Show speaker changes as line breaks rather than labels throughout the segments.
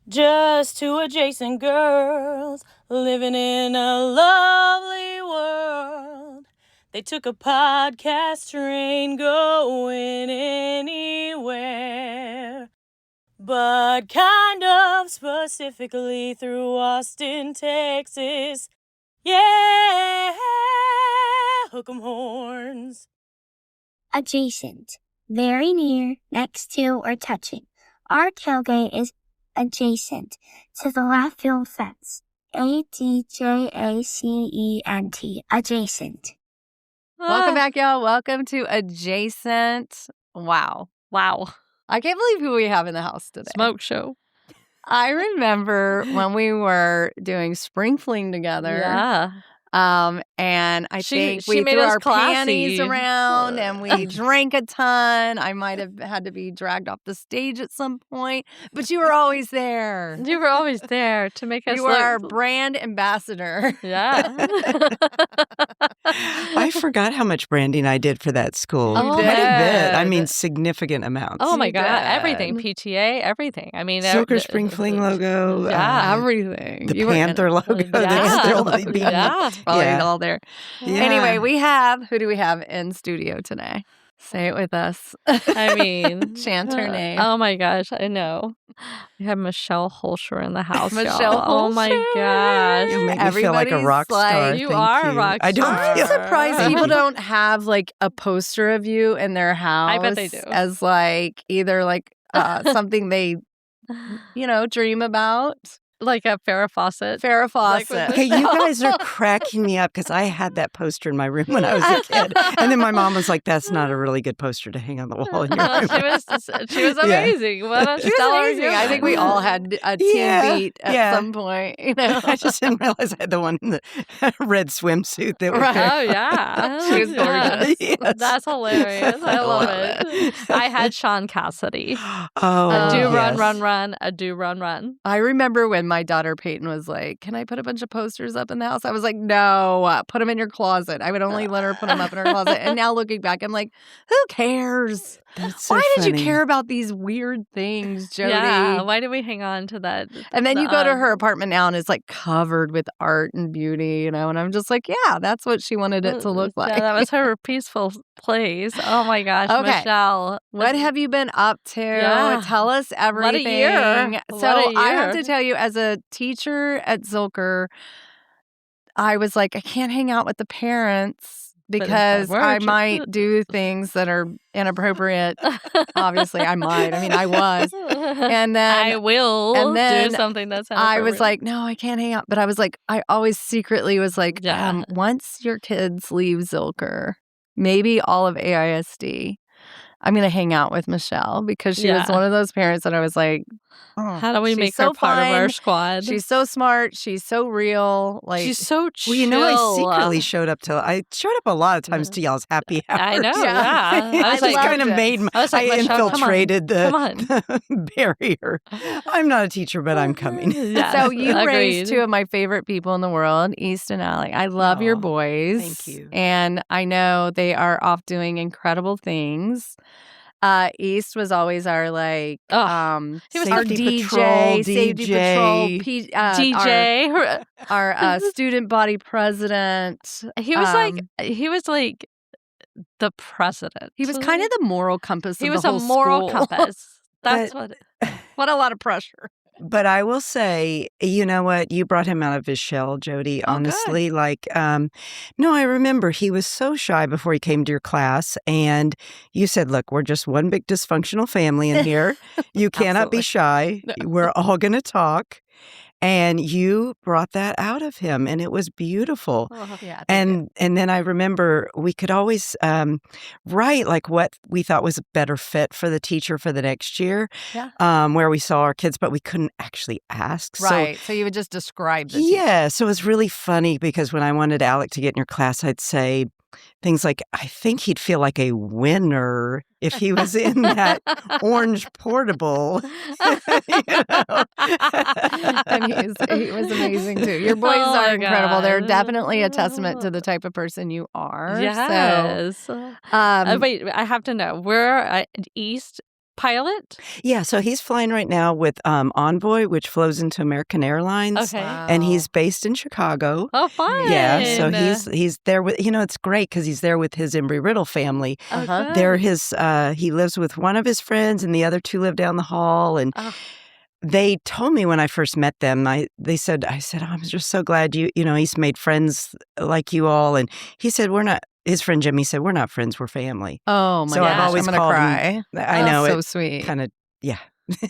Just two adjacent girls living in a lovely world. They took a podcast train going anywhere, but kind of specifically through Austin, Texas. Yeah, hook 'em horns.
Adjacent. Very near, next to, or touching. Our tailgate is adjacent to the left field fence. ADJACENT. Adjacent.
Welcome back, y'all. Welcome to Adjacent. Wow. I can't believe who we have in the house today.
Smoke show.
I remember when we were doing Spring Fling together.
Yeah.
And I think
she
we
made
threw
us
our panties
classy.
around and we drank a ton. I might have had to be dragged off the stage at some point, but you were always there.
You were always there to make us
You were our brand ambassador.
Yeah.
I forgot how much branding I did for that school.
Oh,
Quite a bit. I
did.
mean, significant amounts.
Oh my
You
God.
did.
Everything. PTA, everything. I mean,
Zilker Spring Fling logo.
Yeah.
Everything.
The
You were in
Panther
it.
logo.
Yeah.
That's still being.
Yeah.
Oh,
Yeah.
it's all there.
Yeah.
Anyway, who do we have in studio today? Say it with us.
I mean,
Chant her name.
Oh my gosh, I know. We have Michelle Hoelscher in the house.
Michelle
y'all. Oh my
Hoelscher.
gosh.
You make me feel like a
Everybody's
rock star.
like,
You
Thank
are a
you.
rock
I don't
star.
feel
I'm surprised
Thank
people
you.
don't have like a poster of you in their house.
I bet they do.
As like either like something they, dream about.
Like a Farrah Fawcett.
Farrah
Like
Fawcett.
with
Hey, you guys are cracking me up because I had that poster in my room when I was a kid. And then my mom was like, that's not a really good poster to hang on the wall in your room.
she was amazing. What a
She was
stellar
amazing. I
human.
think we all had a team
Yeah,
beat at
yeah.
some point.
I just didn't realize I had the one in the red swimsuit that was
Right.
Oh, yeah.
She was gorgeous.
Yes.
That's hilarious. I love
love
it. I had Sean Cassidy.
Oh,
A do
yes.
run. A do run.
I remember when my daughter Peyton was like, "Can I put a bunch of posters up in the house?" I was like, "No, put them in your closet." I would only let her put them up in her closet. And now looking back, I'm like, "Who cares?
That's so
Why did you
funny.
care about these weird things, Jody?"
Yeah. Why did we hang on to that?
And then you go to her
um,
apartment now, and it's like covered with art and beauty, And I'm just like, "Yeah, that's what she wanted it to look like."
Yeah, that was her peaceful place. Oh my gosh,
Okay.
Michelle.
What have you been up to?
Yeah.
Tell us everything.
What a year.
So
What a
I have
year.
to tell you, as a teacher at Zilker, I was like, I can't hang out with the parents because I
worked.
might do things that are inappropriate. Obviously, I might. I mean, I was. And then
I will
and then
do something that's
I was
inappropriate.
like, no, I can't hang out. But I was like, I always secretly was like,
Yeah.
once your kids leave Zilker, maybe all of AISD, I'm going to hang out with Michelle because she was
Yeah.
one of those parents that I was like,
how do we
she's
make
so
her part of our
fun.
squad?
She's so smart. She's so real. Like,
She's so chill.
Well, you know, I secretly showed up a lot of times to y'all's happy hours.
I know,
Yeah.
yeah.
I
was
just
like,
kind of
loved it.
made.
I was like,
I
Michelle, come on.
infiltrated
Come on.
the barrier. I'm not a teacher, but I'm coming.
Yeah,
so you raised
agreed.
two of my favorite people in the world, East and Alec. I love your
Aw,
boys.
thank you.
And I know they are off doing incredible things. East was always our
He was
our
Safety
DJ,
patrol,
safety
DJ.
patrol,
DJ.
our student body president.
He was like the president.
He was kind of the moral compass.
He
of
was
the
a
whole
moral
school.
compass. That's
But-
What a lot of pressure.
But I will say, you know what? You brought him out of his shell, Jody.
Oh, good.
Honestly, no, I remember he was so shy before he came to your class, and you said, "Look, we're just one big dysfunctional family in here. You cannot be shy. We're all going to talk." And you brought that out of him, and it was beautiful.
Oh, yeah,
And then I remember we could always write like what we thought was a better fit for the teacher for the next year, where we saw our kids, but we couldn't actually ask.
right. So you would just describe the
Yeah. So it was really funny because when I wanted Alec to get in your class, I'd say things like, I think he'd feel like a winner if he was in that orange portable. You know?
And he was amazing too. Your boys
Oh
are
my
incredible. They're
God.
definitely a testament to the type of person you are.
Yes.
So,
Wait, I have to know. We're at East. pilot?
Yeah, so he's flying right now with Envoy, which flows into American Airlines.
Okay.
And he's based in Chicago.
Oh, fun.
Yeah, so he's there with, it's great because he's there with his Embry-Riddle family.
Uh-huh.
They're he lives with one of his friends and the other two live down the hall. And they told me when I first met them, I said, I'm just so glad he's made friends like you all. And he said, his friend Jimmy said, we're not friends, we're family.
Oh, my
So
gosh.
I've always
I'm going to
called
cry.
him, I know
so
it
sweet.
kind of, yeah.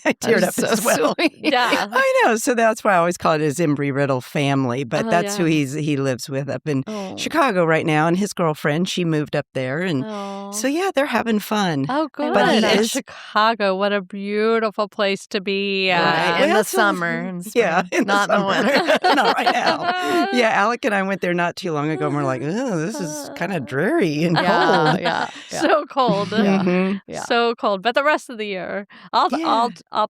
I teared up
so
as well.
sweet.
Yeah.
I know. So that's why I always call it his Embry-Riddle family. But that's who
yeah.
he lives with up in Chicago right now. And his girlfriend, she moved up there. And so, yeah, they're having fun.
Oh, good.
But he
And
is-
Chicago, what a beautiful place to be.
Right. In
Well,
the summer. and spring.
Yeah, in
Not
the
in the
summer.
winter.
Not right now. Yeah, Alec and I went there not too long ago, and we're like, oh, this is kind of dreary and
Yeah,
cold.
yeah.
So cold.
Mhm.
Yeah.
So cold. But the rest of the year, all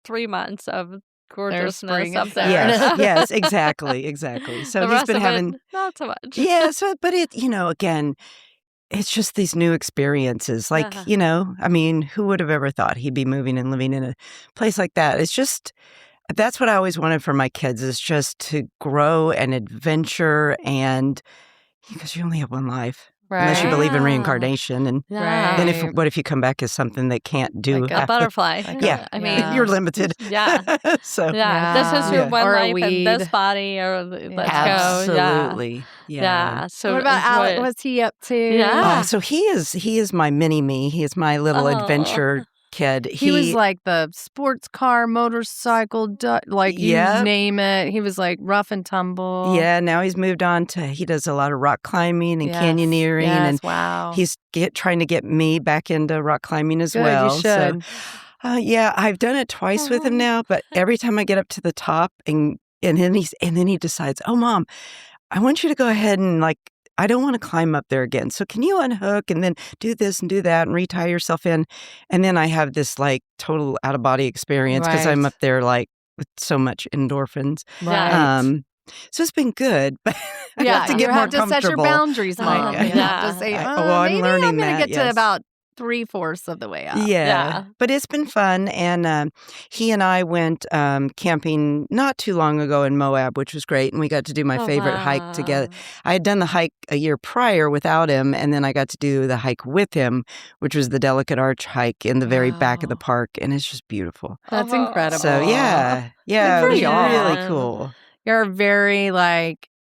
3 months of gorgeousness
spring
up
is
there.
Yes, exactly. So
The
he's
rest
been
of
having,
it, not so much.
yeah. So, but it, again, it's just these new experiences. Like, I mean, who would have ever thought he'd be moving and living in a place like that? It's just, that's what I always wanted for my kids, is just to grow and adventure, and because you only have one life.
Right.
Unless you believe in
Yeah.
reincarnation. And
Yeah.
then what if you come back as something they can't do?
Like
A
half the-
butterfly.
Yeah.
I mean,
You're limited.
yeah.
So
Yeah. This is your
Yeah.
one
Or a
life in this
weed.
body, or let's go.
Absolutely.
Yeah.
Yeah.
So
What about
enjoy
Alec?
it.
What's he up to?
Yeah.
Oh, so he is my mini-me. He is my little
Oh.
adventure kid.
He was like the sports car, motorcycle, like you
Yep.
name it. He was like rough and tumble.
Yeah, now he's moved on to, he does a lot of rock climbing and
Yes.
canyoneering.
Yes,
And
wow.
he's trying to get me back into rock climbing as
Good,
well.
you should.
So, yeah, I've done it twice with him now, but every time I get up to the top and then he decides, oh, Mom, I want you to go ahead and I don't want to climb up there again. So can you unhook and then do this and do that and retie yourself in? And then I have this total out of body experience because I'm
Right.
up there with so much endorphins.
Right.
So it's been good, but I have to
you
get more
have to set your
comfortable.
boundaries, Mom.
Yeah.
You have to say,
I'm
maybe
learning
I'm going to
that,
get to
yes.
about 3/4 of the way up.
Yeah, but it's been fun. And he and I went camping not too long ago in Moab, which was great. And we got to do my favorite hike together. I had done the hike a year prior without him, and then I got to do the hike with him, which was the Delicate Arch hike in the very back of the park. And it's just beautiful.
That's incredible.
So, yeah, it
for
was
y'all.
really cool.
You're very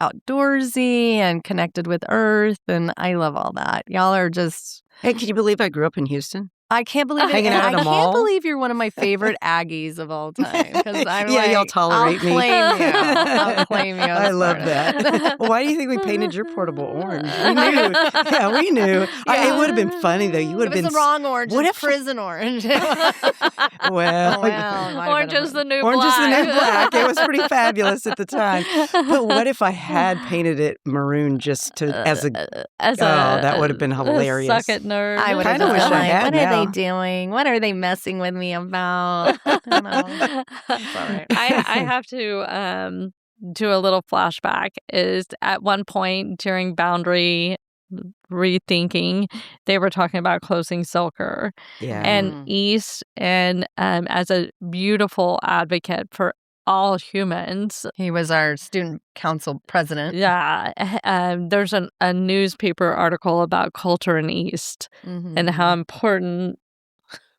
outdoorsy and connected with Earth, and I love all that. Y'all are just.
Hey, can you believe I grew up in Houston?
I can't believe it.
Hanging
And
out at
I
a
can't
mall?
believe you're one of my favorite Aggies of all time. Because I'm
Yeah, y'all tolerate
I'll
me.
claim you. I'll claim you.
I
as
love
part of it.
that. Well, why do you think we painted your portable orange? We knew. Yeah, we knew. It would have been funny, though. You would
It
have
was
been.
the wrong orange.
What
It's
if-
prison orange.
Well,
Orange is the new
Orange is the
black.
new black. It was pretty fabulous at the time. But what if I had painted it maroon just as a. that would have been hilarious.
Suck it, nerd.
I would have
Kinda wish I
like,
had
what
now.
are they doing? What are they messing with me about? I don't know. It's all right.
I have to do a little flashback. Is at one point during boundary rethinking, they were talking about closing Zilker
Yeah.
and East, and as a beautiful advocate for all humans.
He was our student council president.
Yeah, there's a newspaper article about culture in East
Mhm.
and how important.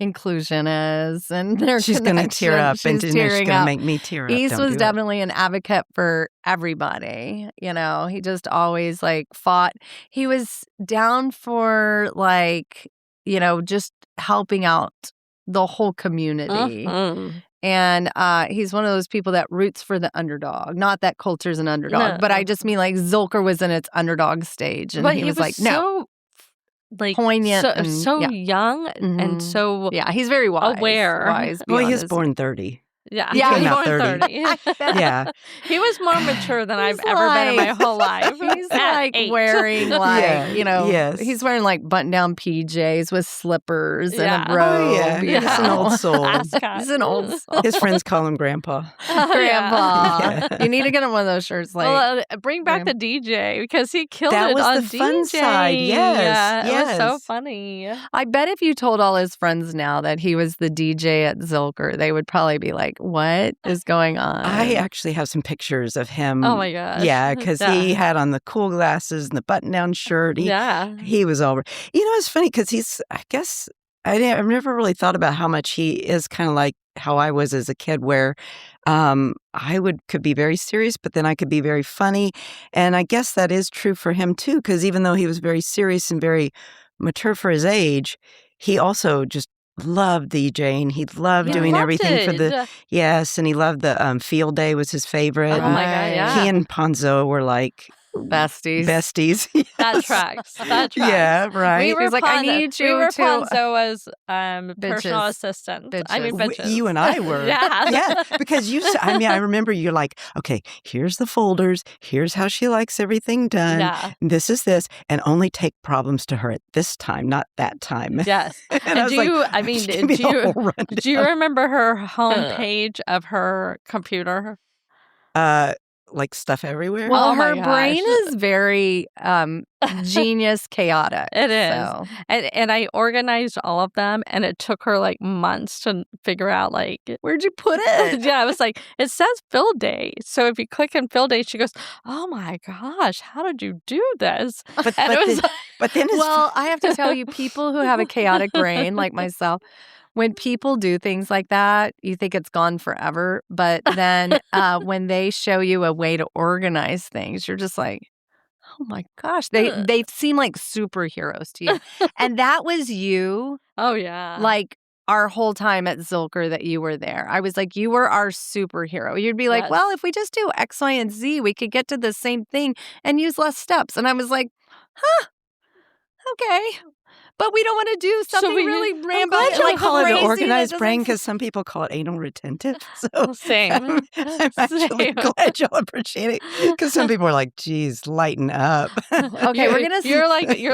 inclusion is, and their
She's going to tear up, and
She's
she's going
tearing
to
up.
make me tear up.
East
Don't
was
do it.
definitely an advocate for everybody. He just always fought. He was down for just helping out the whole community.
Mhm.
And he's one of those people that roots for the underdog. Not that Coulter's an underdog, but I just mean Zilker was in its underdog stage, and
But
he was like, no,
so
poignant
so,
and-
so
yeah.
young
Mhm.
and so
yeah, he's very wise.
Aware.
Wise
Well, he
beyond
was
his-
born 30.
Yeah,
He
Yeah,
came
he
out
was
30.
30.
Yeah.
He was more mature than I've
He's
ever been in my
like-
whole life.
He's
At
like
8.
wearing like,
Yeah,
you know,
yes.
he's wearing like button-down PJs with slippers
Yeah.
and a robe.
Oh, yeah.
you
He's an
know.
old soul.
Ascot.
He's an old soul.
His friends call him Grandpa.
Grandpa.
Yeah.
You need to get him one of those shirts like
Well, bring back the DJ because he killed
That
it
was
on
the fun
DJ.
side. Yes,
Yeah, it was so
yes.
funny.
I bet if you told all his friends now that he was the DJ at Zilker, they would probably be like, what is going on?
I actually have some pictures of him.
Oh my gosh.
Yeah, because he
Yeah.
had on the cool glasses and the button-down shirt.
Yeah.
He was all. You know, it's funny because I guess I've never really thought about how much he is kind of like how I was as a kid, where I could be very serious, but then I could be very funny. And I guess that is true for him too, because even though he was very serious and very mature for his age, he also just loved DJing. He loved doing
loved
everything for
it.
the and he loved the field day was his favorite.
Oh my God,
Right.
yeah.
He and Ponzo were like
Besties.
besties.
That
Yes.
tracks. That tracks.
Yeah, right.
We were
He's like, I
Pon-
need
we
you
were
to-
Ponzo's personal
Bitches.
assistant. I mean,
Bitches.
bitches.
You and I were.
Yeah.
Yeah, because I remember you're like, okay, here's the folders. Here's how she likes everything done.
Yeah.
This is this. And only take problems to her at this time, not that time.
Yes.
And I was like,
mean,
give me
do
the
you,
whole rundown.
do you remember her homepage of her computer?
Like stuff everywhere?
Well,
Oh my
her brain
gosh.
is very genius chaotic.
It is.
So.
And I organized all of them, and it took her like months to figure out like
Where'd you put it?
yeah, I was like, it says fill day. So if you click on fill day, she goes, oh my gosh, how did you do this?
But,
And it was
but then it's
Well, I have to tell you, people who have a chaotic brain like myself, when people do things like that, you think it's gone forever. But then when they show you a way to organize things, you're just like, oh my gosh, they seem like superheroes to you. And that was you,
oh yeah.
like our whole time at Zilker that you were there. I was like, you were our superhero. You'd be like,
Yes.
well, if we just do X, Y, and Z, we could get to the same thing and use less steps. And I was like, huh, okay. But we don't want to do something
we-
really
I'm
random.
glad
I call it
crazy
an
that
organized
doesn't
brain
fit.
because some people call it anal retentive. So
Same.
I'm actually
Same.
glad y'all appreciate it because some people are like, geez, lighten up.
Okay, we're gonna.
You're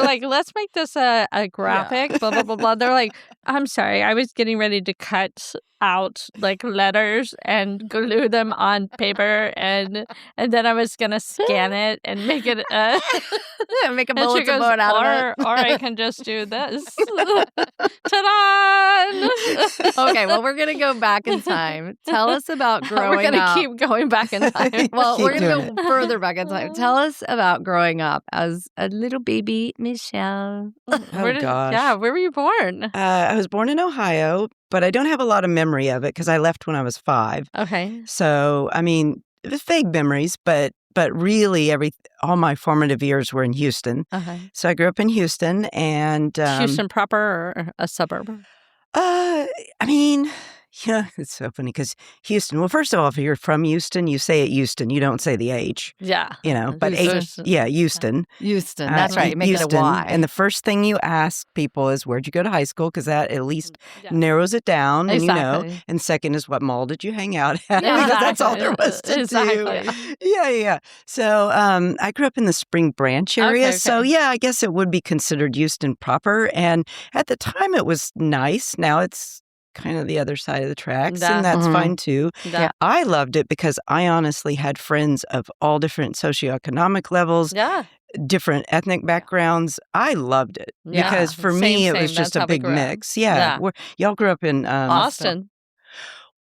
like, let's make this a graphic. Blah blah blah blah. They're like, I'm sorry, I was getting ready to cut out like letters and glue them on paper, and then I was gonna scan it and make it.
Make a
And she
bulletin
goes,
board out of it.
or I can just do this. Ta-da!
Okay, well, we're gonna go back in time. Tell us about growing
We're gonna
up.
keep going back in time.
Well,
Keep
we're gonna
doing
go further back in time. Tell us about growing up as a little baby Michelle.
Where
gosh.
Yeah, where were you born?
I was born in Ohio, but I don't have a lot of memory of it because I left when I was 5.
Okay.
So, I mean, it was vague memories, but really all my formative years were in Houston.
Okay.
So I grew up in Houston and
Houston proper or a suburb?
I mean, yeah, it's so funny because Houston. Well, first of all, if you're from Houston, you say it Houston. You don't say the H.
Yeah.
You know, but
Houston.
Houston.
Houston. That's right. Make
Houston.
it a Y.
And the first thing you ask people is, "Where'd you go to high school?" Because that at least
Yeah.
narrows it down, and you know.
Exactly.
And second is, what mall did you hang out at?
Yeah,
Because that's all there was to
exactly.
do. Yeah. So I grew up in the Spring Branch area,
Okay.
so yeah, I guess it would be considered Houston proper. And at the time, it was nice. Now it's kind of the other side of the tracks,
Yeah.
and that's
Mhm.
fine too.
Yeah.
I loved it because I honestly had friends of all different socioeconomic levels,
Yeah.
different ethnic backgrounds. I loved it
Yeah.
because for
Same,
me, it
same.
was just
That's
a
how we
big
grew up.
mix. Yeah.
Yeah.
Y'all grew up in
Austin.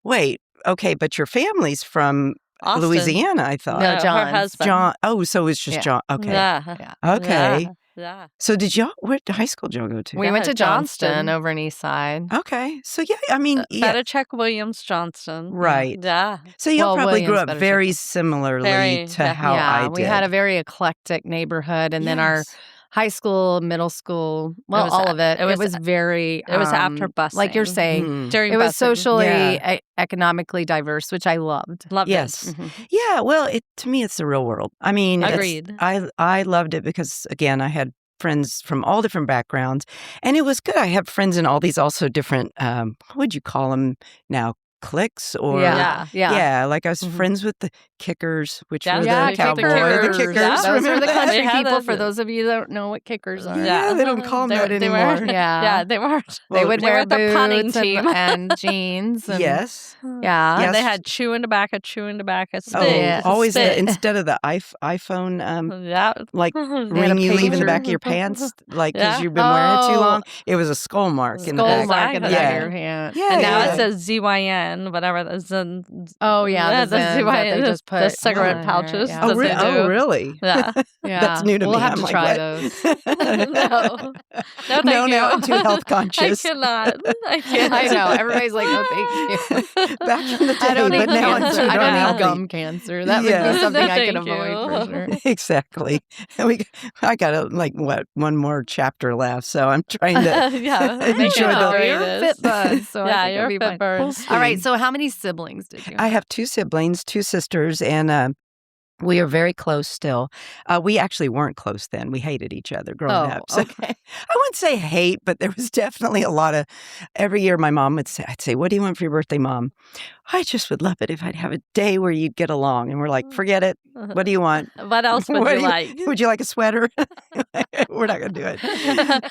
Wait, okay, but your family's from
Austin.
Louisiana, I thought.
No,
Her
John's.
husband.
John. Oh, so it's just
Yeah.
John. Okay.
Yeah.
Okay.
Yeah.
So what high school did y'all go to?
We went
Yeah,
to Johnston
Johnston.
over in East Side.
Okay. So yeah, I mean, yeah.
Bettercheck Williams Johnston.
Right.
Yeah.
So y'all
Well,
probably grew
Williams,
up
better
very
check.
similarly
Very,
to
yeah.
how I did.
we had a very eclectic neighborhood, and then our
Yes.
high school, middle school, well,
was
all
a-
of it.
it was-
very.
it was after
like you're
busing.
saying.
Hmm.
During
It was
busing.
socially,
Yeah.
economically diverse, which I loved.
Loved
Yes.
it.
Mhm.
Yeah, well, to me, it's the real world. I mean,
Agreed.
I loved it because, again, I had friends from all different backgrounds, and it was good. I have friends in all these also different, what would you call them now? cliques or
Yeah.
like I was friends with the kickers, which
Yeah.
were
Yeah,
the cowboy, the kickers.
Yeah.
Those are
Remember
the
that?
country
They had
people.
those-
For those of you that don't know what kickers are,
Yeah, they don't call them that
They were-
anymore.
Yeah.
they were.
They would
They
wear
were the punning
boots
team.
and jeans. And,
Yes.
Yeah.
And they
Yes.
had chewing tobacco,
Oh,
spit.
always
spit.
instead of the iPhone,
Yeah.
like
They had
ring
a
you leave in the
pager.
back of your pants, like because
Yeah.
you've been wearing it too
Oh.
long. It was a skull mark in the
Skull
back.
mark in the back
Exactly.
of your hand.
Yeah,
And now
yeah.
it says ZYN, whatever. The Zen,
Oh, yeah, the Zens that they just
the
put
cigarette
on
pouches.
there,
that
yeah.
they do.
Oh, really?
Yeah.
Yeah.
That's new to
we'll
me.
have
I'm
to
like,
try
what?
those.
No. No, thank
No,
you.
now I'm too health
I
conscious.
cannot. I can't.
I know. Everybody's like, no, thank you.
Back in the day,
I don't
but
need
now I'm
cancer.
too
I
darn
don't need
healthy.
gum cancer. That would
Yeah.
be something I could
Thank
avoid for
you.
sure.
Exactly. I got one more chapter left, so I'm trying to
Yeah.
enjoy
know,
the.
you're a fit bud, so I
Yeah,
think
you're
it'll
a
be
fit
fine.
bird.
We'll
All right.
see.
So, how many siblings did you
I
have?
have 2 siblings, 2 sisters, and we are very close still. We actually weren't close then. We hated each other growing up. So
okay.
I wouldn't say hate, but there was definitely a lot of. Every year, my mom would say, "I'd say, what do you want for your birthday, Mom? I just would love it if I'd have a day where you'd get along." And we're like, "Forget it. What do you want?
What else would
What
you
do
like?
Would you like a sweater?" We're not going to do it.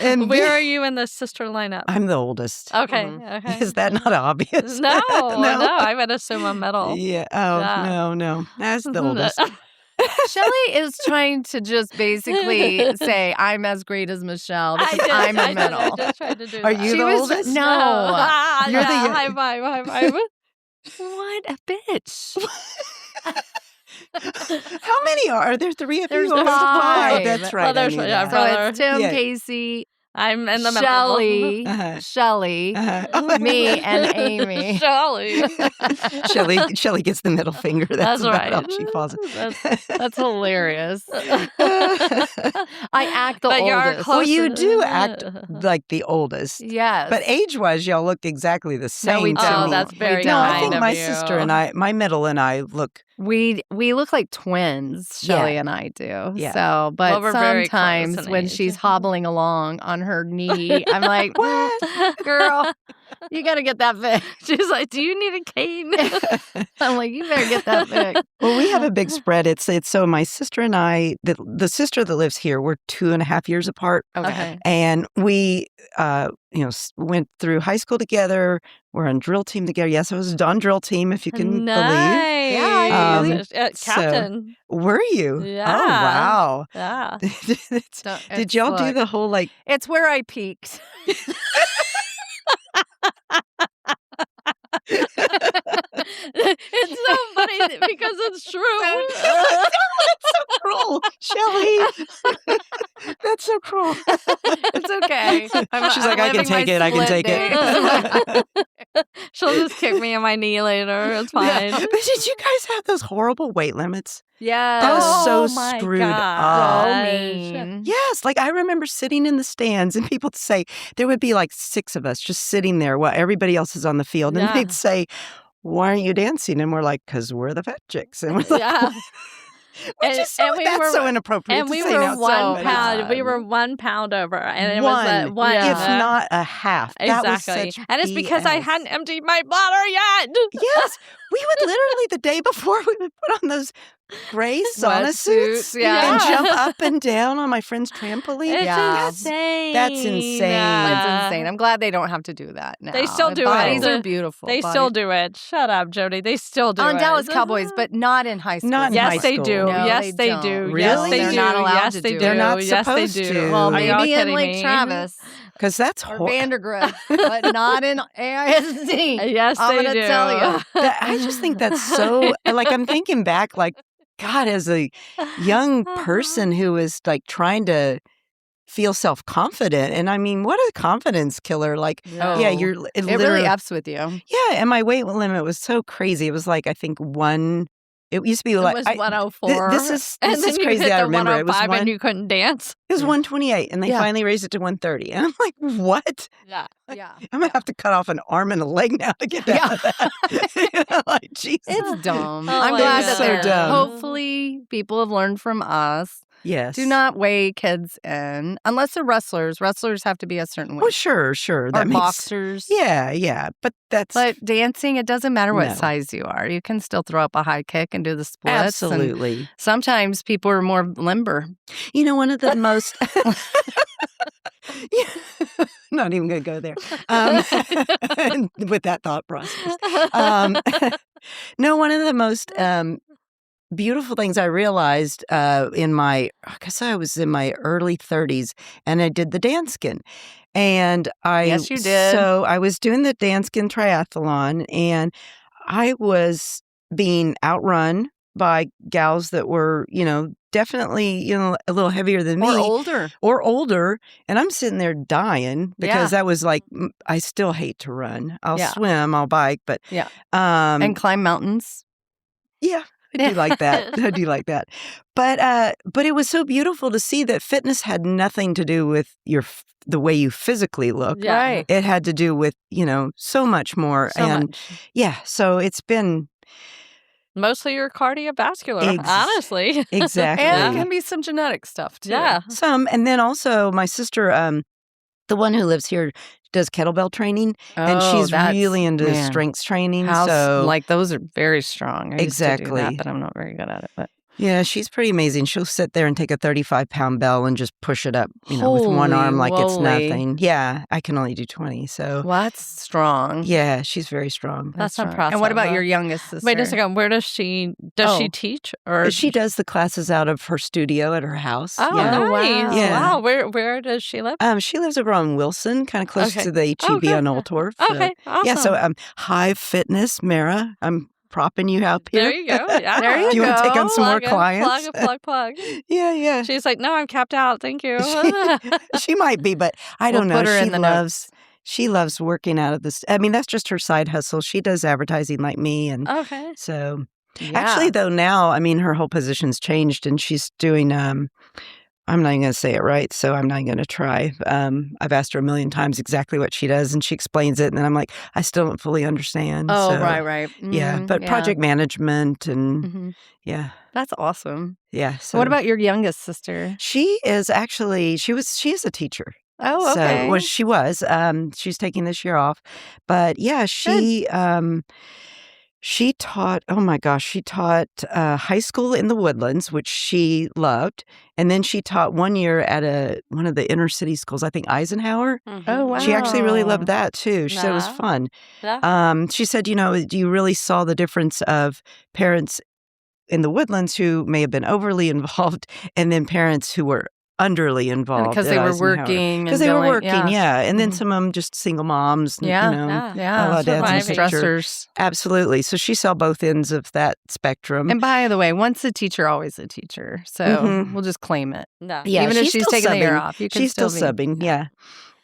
And
Where are you in the sister lineup?
I'm the oldest.
Okay.
Mhm.
Okay.
Is that not obvious?
No, I would assume a middle.
Yeah. Oh,
Yeah.
no. That's the oldest.
Shelly is trying to just basically say, I'm as great as Michelle because I'm a middle.
I just tried to do
Are
that.
you
She
the
was-
oldest?
No.
You're the-
High five, high five.
What a bitch.
How many are there? 3 of
There's
you? Oh,
5.
that's right.
Well,
I
there's-
knew
yeah,
that.
So
brother.
it's Tim,
Yeah.
Casey,
I'm in the middle.
Shelly,
Uh-huh.
Shelly,
Uh-huh.
me, and Amy.
Shelly.
Shelly gets the middle finger. That's about
right.
all she falls.
That's hilarious. I act the
But you're
oldest.
Well, you
close-
do act like the oldest.
Yes.
But age-wise, y'all look exactly the same
no, we
to
don't.
me.
that's very
No, I
kind
think
of
my
you.
sister and my middle and I look.
We look like twins, Shelly and I do.
Yeah.
So, but
Well, we're very close
sometimes
in
when
age.
she's hobbling along on her knee, I'm like, "What, girl? You got to get that fixed."
She's like, "Do you need a cane?"
I'm like, "You better get that fixed."
Well, we have a big spread. It's so my sister and I, the sister that lives here, we're 2.5 years apart.
Okay.
And we, went through high school together. We're on drill team together. Yes, I was on drill team, if you can believe.
Nice.
Yeah,
Captain.
Were you?
Yeah.
Oh, wow.
Yeah.
Did y'all do the whole like?
It's where I peaked.
It's so funny because it's true.
That's so cruel, Shelly. That's so cruel.
It's okay.
She's like, I can take it. I can take it.
She'll just kick me in my knee later. It's fine.
But did you guys have those horrible weight limits?
Yeah.
That was so
Oh my
screwed
gosh.
so
up.
mean.
Yes, like I remember sitting in the stands and people would say, there would be like 6 of us just sitting there while everybody else is on the field. And
Yeah.
they'd say, why aren't you dancing? And we're like, because we're the fat chicks. And we're like,
Yeah.
that's so inappropriate
And
to
we
say
were
now.
1
So
pound.
bad.
We were 1 pound over, and it
one,
was one,
if not a half. That was
exactly.
such
And it's because I
BS.
hadn't emptied my bladder yet.
Yes, we would literally the day before we would put on those gray sauna suits
yeah.
and jump up and down on my friend's trampoline.
It's
Yeah.
insane.
That's insane.
That's insane. I'm glad they don't have to do that now.
They still do
Bodies
it.
are beautiful.
They still do it. Shut up, Jody. They still do
on
it.
Dallas Cowboys, but not in high school.
Not in
Yes,
high
they
school.
do.
No,
yes,
they
they
don't.
do.
Really?
Yes, they
They're
do.
not allowed
yes,
to
they
do
do.
it. They're
not
yes, they
supposed
do.
to.
Well,
Are y'all
maybe in
kidding
Lake
me?
Travis
Because that's
or
horrible.
Vandergrift, but not in AISD.
Yes,
I'm
they
gonna
do.
tell you.
I just think that's so, like, I'm thinking back, like, God, as a young person who was like trying to feel self-confident. And I mean, what a confidence killer. Like, yeah, you're
It really ups with you.
Yeah, and my weight limit was so crazy. It was like, I think it used to be like,
It was 104.
this is
and then you
crazy.
hit
I
the
remember it was
105 and you couldn't dance.
It was 128, and they
Yeah.
finally raised it to 130. And I'm like, what?
Yeah.
Yeah.
I'm going to have to cut off an arm and a leg now to get down to that. Like, Jesus.
It's dumb.
Oh
I'm
my
glad
God.
that
So
they're
dumb.
Hopefully, people have learned from us.
Yes.
Do not weigh kids in unless they're wrestlers. Wrestlers have to be a certain weight.
Oh, sure.
Or
That
boxers.
Yeah. But
dancing, it doesn't matter what
No.
size you are. You can still throw up a high kick and do the splits.
Absolutely.
And sometimes people are more limber.
You know, one of the most... Not even going to go there with that thought process. No, one of the most beautiful things I realized I guess I was in my early 30s, and I did the Danskin. And
Yes, you did.
So I was doing the Danskin triathlon, and I was being outrun by gals that were, definitely, a little heavier than me. Or older. And I'm sitting there dying because that was like, I still hate to run. I'll swim, I'll bike, but...
Yeah. And climb mountains.
Yeah. I do like that. But it was so beautiful to see that fitness had nothing to do with the way you physically look.
Yeah. Right.
It had to do with, so much more. Yeah, so it's been...
Mostly your cardiovascular, honestly.
Exactly.
And it can be some genetic stuff, too.
Yeah.
Some. And then also my sister, the one who lives here, does kettlebell training. And she's really into strength training.
Those are very strong. I used to do that, but I'm not very good at it. But
yeah, she's pretty amazing. She'll sit there and take a 35-pound bell and just push it up, with one arm like it's nothing. Yeah, I can only do 20, so...
Well, that's strong.
Yeah, she's very strong.
That's impressive.
And what about your youngest sister?
Wait a second. Where does she teach? Or
she does the classes out of her studio at her house.
Oh,
yeah.
nice.
Yeah.
Wow. Where does she live?
She lives over on Wilson, kind of close to the HEB on Old Torf.
Okay, awesome.
Yeah, so Hive Fitness, Mara, I'm propping you up here.
There you go. Yeah.
There you go.
Do you want to take on some more clients?
Plug.
Yeah.
She's like, no, I'm capped out. Thank you.
She might be, but I don't know.
Put her in the notes.
She loves working out of this. I mean, that's just her side hustle. She does advertising like me. And so actually, though, now, I mean, her whole position's changed and she's doing, I'm not even going to say it right, so I'm not going to try. I've asked her a million times exactly what she does, and she explains it, and then I'm like, I still don't fully understand.
Oh,
so,
right. Mm-hmm.
Yeah, but project management and,
That's awesome.
Yeah.
So what about your youngest sister?
She is actually, she is a teacher.
Oh, okay.
So, she was. She's taking this year off. But, yeah, she taught, high school in the Woodlands, which she loved. And then she taught 1 year at one of the inner city schools, I think Eisenhower.
Mm-hmm.
Oh, wow.
She actually really loved that, too. She said it was fun. Yeah. She said, you really saw the difference of parents in the Woodlands who may have been overly involved and then parents who were underly involved
because they were working.
Because they were working, and then some of them just single moms. A lot of dads and
stressors.
Absolutely. So she saw both ends of that spectrum.
And by the way, once a teacher, always a teacher. So we'll just claim it.
No.
Yeah,
even if she's taking the year off, you can
she's still
be
subbing. Yeah.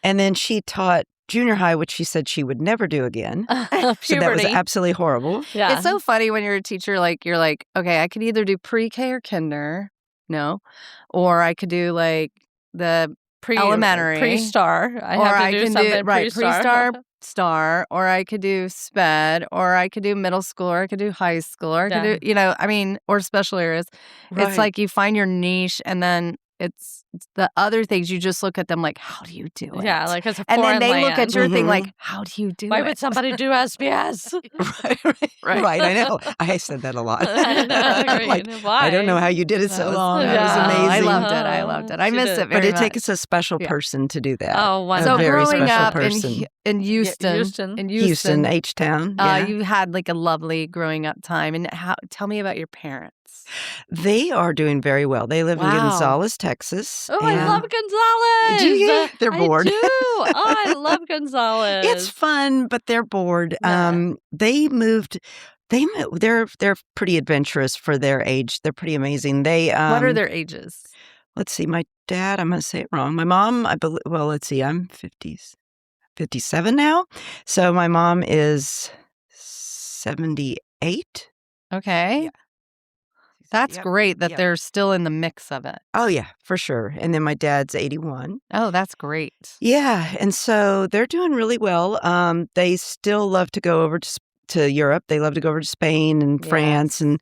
And then she taught junior high, which she said she would never do again. So that was absolutely horrible.
Yeah.
It's so funny when you're a teacher, you're like, okay, I could either do pre-K or kinder. No. Or I could do the elementary.
Pre-star. I can do
pre-star, star, or I could do sped, or I could do middle school, or I could do high school, or I could do, or special areas.
Right.
It's like you find your niche and then it's the other things you just look at them like, how do you do it?
Yeah, like it's a
and
foreign
then they
land.
look at your thing like, how do you do
Why
it?
would somebody do SBS?
Right. I know. I said that a lot.
Why?
I don't know how you did it so long. That was amazing.
I loved it. I miss it very much.
But it takes a special person to do that.
Oh, wonderful.
So
very
growing
special
up
person.
in Houston,
Houston, H-Town.
You had a lovely growing up time. And tell me about your parents.
They are doing very well. They live in Gonzales, Texas.
Oh, I love Gonzales.
Do you? They're bored.
I do. Oh, I love Gonzales.
It's fun, but they're bored. Yeah. They moved. They're pretty adventurous for their age. They're pretty amazing. They
what are their ages?
Let's see. My dad, I'm going to say it wrong. My mom, I believe. Well, let's see. I'm 57 now. So my mom is 78.
Okay. Yeah. That's great that they're still in the mix of it.
Oh, yeah, for sure. And then my dad's 81.
Oh, that's great.
Yeah. And so they're doing really well. They still love to go over to Europe. They love to go over to Spain and France. And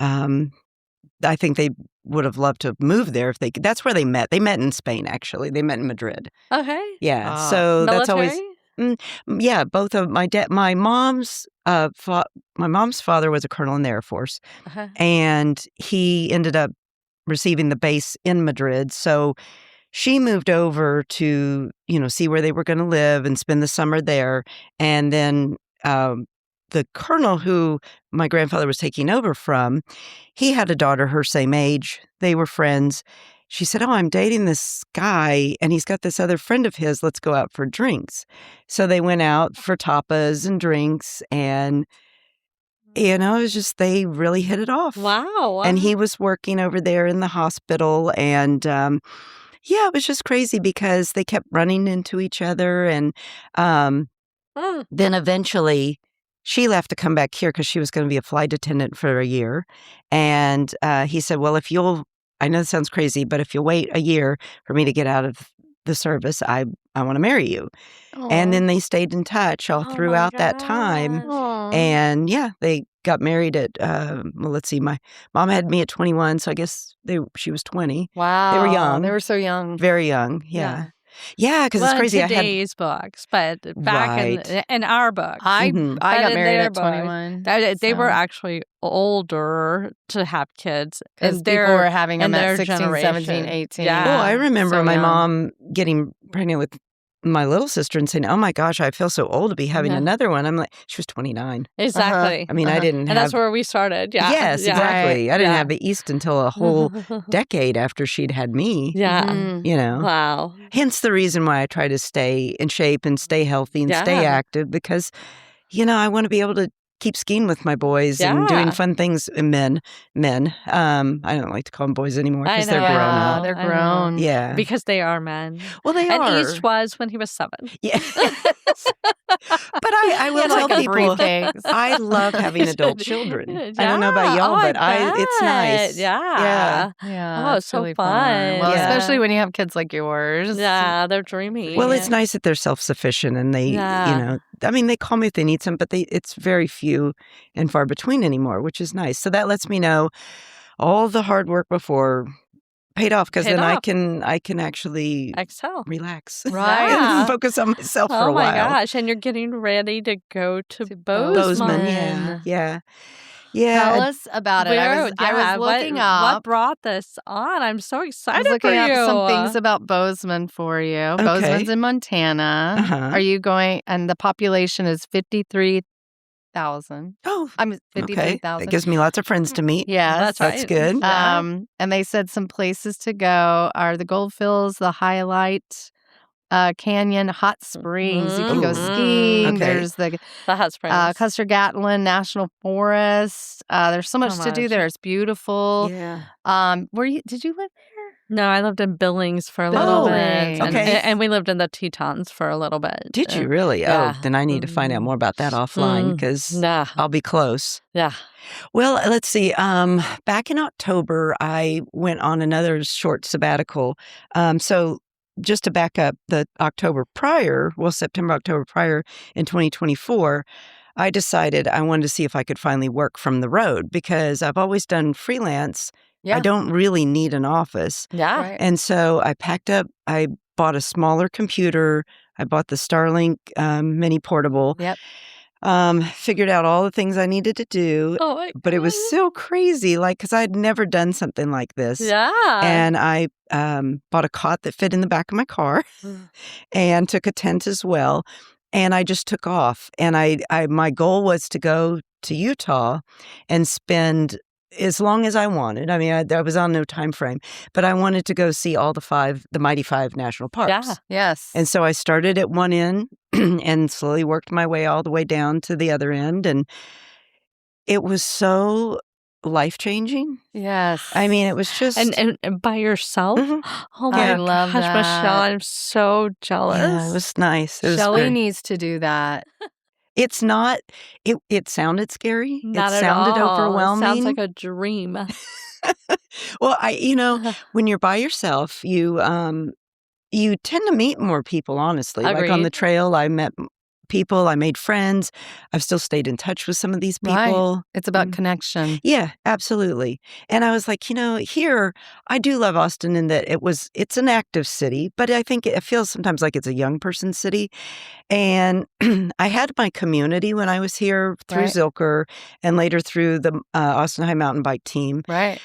I think they would have loved to move there if they could. That's where they met. They met in Spain, actually. They met in Madrid.
Okay.
Yeah. So
Military?
that's always yeah. Both of my mom's father was a colonel in the Air Force, and he ended up receiving the base in Madrid. So she moved over to, see where they were going to live and spend the summer there. And then the colonel who my grandfather was taking over from, he had a daughter her same age. They were friends. She said, "Oh, I'm dating this guy, and he's got this other friend of his. Let's go out for drinks." So they went out for tapas and drinks, and it was just, they really hit it off.
Wow.
And he was working over there in the hospital, and it was just crazy because they kept running into each other. And then eventually she left to come back here because she was going to be a flight attendant for a year. And he said, "Well, I know this sounds crazy, but if you'll wait a year for me to get out of the service, I want to marry you." Aww. And then they stayed in touch all throughout that time. Aww. And they got married at, let's see, my mom had me at 21, so I guess she was 20.
Wow.
They were young.
They were so young.
Very young, yeah. Yeah, because it's crazy.
Today's books, but back in our books.
I got married at 21.
They were actually older to have kids.
Because people were having them at 16, 17, 18.
Yeah. Oh, I remember my mom getting pregnant with my little sister and saying, "Oh my gosh, I feel so old to be having another one." I'm like, she was 29.
Exactly.
I mean, I didn't have...
And that's where we started. Yeah.
Yes, exactly. Right. I didn't have East until a whole decade after she'd had me.
Yeah.
Wow. Hence the reason why I try to stay in shape and stay healthy and stay active, because, I want to be able to keep skiing with my boys and doing fun things. Men. I don't like to call them boys anymore because they're grown up.
They're grown.
Yeah.
Because they are men.
Well, they are.
And East was when he was 7.
Yeah. But I will tell people, I love having adult children. I don't know about y'all, but it's nice.
Yeah.
Yeah.
Oh, it's so
really
fun.
Well, especially when you have kids like yours.
Yeah, they're dreamy.
Well, it's nice that they're self-sufficient and they, I mean, they call me if they need some, but it's very few and far between anymore, which is nice. So that lets me know all the hard work before paid off, because then I can actually
excel,
relax,
right,
and focus on myself for a while.
Oh my gosh! And you're getting ready to go to Bozeman.
Yeah.
Tell us about it. I was looking up.
What brought this on? I'm so excited
I was looking
for you.
up some things about Bozeman for you. Okay. Bozeman's in Montana. Are you going? And the population is 53,000.
Oh,
I'm 53,000.
That gives me lots of friends to meet.
Yes,
that's good.
And they said some places to go are the Goldfields, the Highlight Canyon, Hot Springs. You can go skiing.
Okay.
There's the
Hot Springs,
Custer-Gatlin National Forest. There's so much to do there. It's beautiful.
Yeah.
Did you live there?
No, I lived in Billings for a little bit.
Okay.
And we lived in the Tetons for a little bit.
Did you really?
Yeah.
Oh, then I need to find out more about that offline, because I'll be close.
Yeah.
Well, let's see. Back in October, I went on another short sabbatical. So just to back up, September, October prior in 2024, I decided I wanted to see if I could finally work from the road, because I've always done freelance. Yeah. I don't really need an office.
Yeah.
Right.
And so I packed up, I bought a smaller computer. I bought the Starlink mini portable.
Yep.
Figured out all the things I needed to do.
Oh my God.
But it was so crazy, because I'd never done something like this.
Yeah.
And I bought a cot that fit in the back of my car and took a tent as well. And I just took off. And my goal was to go to Utah and spend as long as I wanted. I mean, I was on no time frame, but I wanted to go see all the Mighty Five national parks.
Yeah.
Yes.
And so I started at one end and slowly worked my way all the way down to the other end. And it was so life-changing.
Yes.
I mean, it was just...
And by yourself?
Mhm.
Oh my
I love
gosh,
that.
Michelle, I'm so jealous.
Yeah, it was nice. It was
Shelly
great.
needs to do that.
It's not... It sounded scary.
Not
it
at
sounded
all.
overwhelming.
Sounds like a dream.
Well, when you're by yourself, you tend to meet more people, honestly.
Agreed.
Like on the trail, I met people. I made friends. I've still stayed in touch with some of these
Right.
people.
It's about connection.
Yeah, absolutely. And I was like, here, I do love Austin in that it's an active city, but I think it feels sometimes like it's a young person city. And I had my community when I was here through
Right.
Zilker and later through the Austin High Mountain Bike team.
Right.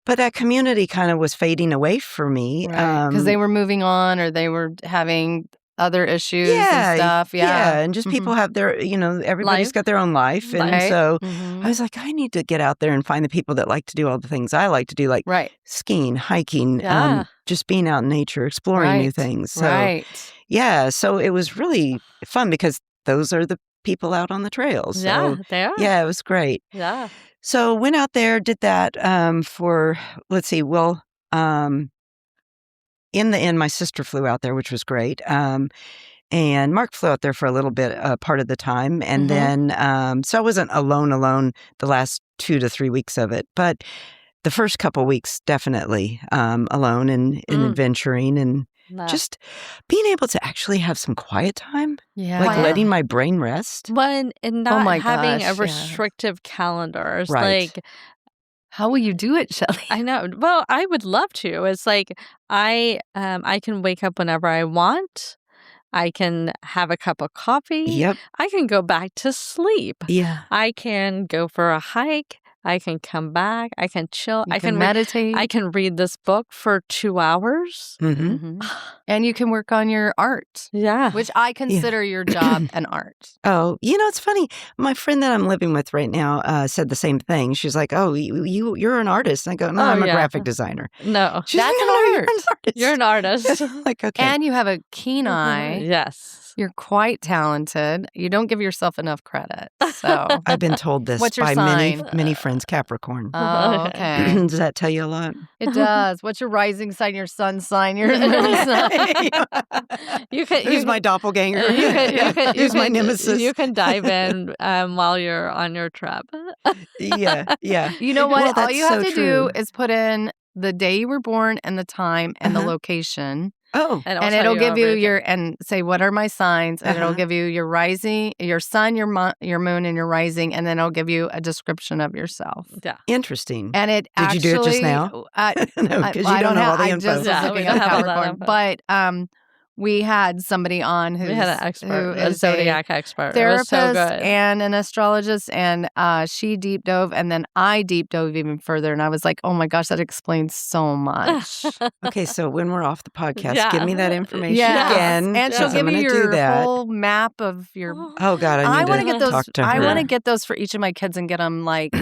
But that community kind of was fading away for me.
Because they were moving on or they were having other issues and stuff.
Yeah. And just people have their, everybody's
Life.
got their own life. And
Right.
so
Mhm.
I was like, I need to get out there and find the people that like to do all the things I like to do, like
Right.
skiing, hiking,
Yeah.
just being out in nature, exploring new
Right.
things. So,
Right.
yeah. So it was really fun because those are the people out on the trails.
Yeah,
So,
they are.
yeah, it was great.
Yeah.
So went out there, did that for, let's see, well, in the end, my sister flew out there, which was great. And Mark flew out there for a little bit, part of the time. And then, so I wasn't alone the last 2 to 3 weeks of it. But the first couple weeks, definitely alone and adventuring and just being able to actually have some quiet time,
Yeah.
like letting my brain rest.
When and not
my
having
gosh,
a
yeah.
restrictive calendar. It's
Right.
like,
How will you do it, Shelly?
I know. Well, I would love to. It's like I can wake up whenever I want. I can have a cup of coffee.
Yep.
I can go back to sleep.
Yeah.
I can go for a hike. I can come back. I can chill.
You can meditate.
I can read this book for 2 hours.
Mm-hmm.
And you can work on your art,
Yeah.
which I consider your job an art.
Oh, it's funny. My friend that I'm living with right now said the same thing. She's like, "Oh, you're an artist." And I go, "No, I'm a
yeah.
graphic designer."
No.
She's
That's
like,
an
"No, you're
art.
artist."
You're an artist.
Like, okay.
And you have a keen eye.
Yes.
You're quite talented. You don't give yourself enough credit. So,
I've been told this
What's your
by
sign?
many friends, Capricorn.
oh, okay.
Does that tell you a lot?
It does. What's your rising sign, your sun sign, your moon sign?
You can.
Who's my doppelganger? Who's my nemesis?
You can dive in while you're on your trip.
Yeah.
You know what?
Well,
All
that's
you have
so
to
true.
do is put in the day you were born and the time and the location.
Oh,
And it'll give you and say, what are my signs? And it'll
Uh-huh.
give you your rising, your sun, your moon, and your rising. And then it'll give you a description of yourself.
Yeah.
interesting.
And it
Did
actually,
you do it just now?
No,
No, 'cause you don't know all the
I
info.
just was
Yeah, we
looking
don't
at
have all that
Capricorn.
info.
But we had somebody on
We had an
who
expert, a
is
zodiac expert. It was
therapist
so good.
and an astrologist, and she deep dove, and then I deep dove even further, and I was like, oh my gosh, that explains so much.
Okay, so when we're off the podcast,
Yeah.
give me that information
Yes.
again.
And she'll
because I'm
give you
gonna do
your
that.
whole map of your.
Oh God, I
I
need
want
to
to get those.
talk to her.
I want to get those for each of my kids and get them like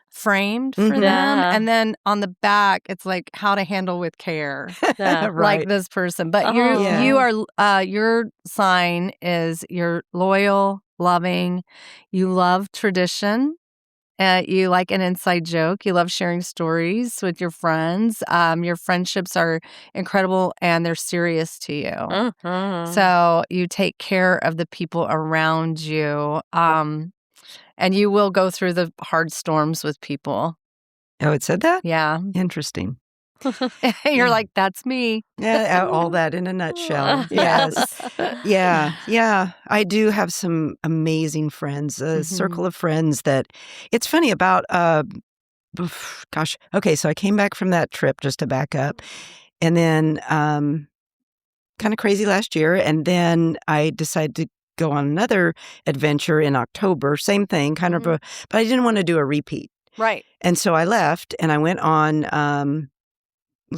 framed for
Mhm.
them,
Yeah.
and then on the back it's like how to handle with care.
Yeah.
Right.
Like this person, but
Yeah.
you are your sign is you're loyal, loving, you love tradition, you like an inside joke, you love sharing stories with your friends, your friendships are incredible and they're serious to you.
Mhm.
So you take care of the people around you, and you will go through the hard storms with people.
Oh, it said that?
Yeah.
Interesting.
You're like, that's me.
Yeah, all that in a nutshell. Yes. Yeah. I do have some amazing friends, a circle of friends that it's funny about, gosh. Okay, so I came back from that trip just to back up. And then kind of crazy last year. And then I decided to go on another adventure in October. Same thing, kind of, but I didn't want to do a repeat.
Right.
And so I left and I went on.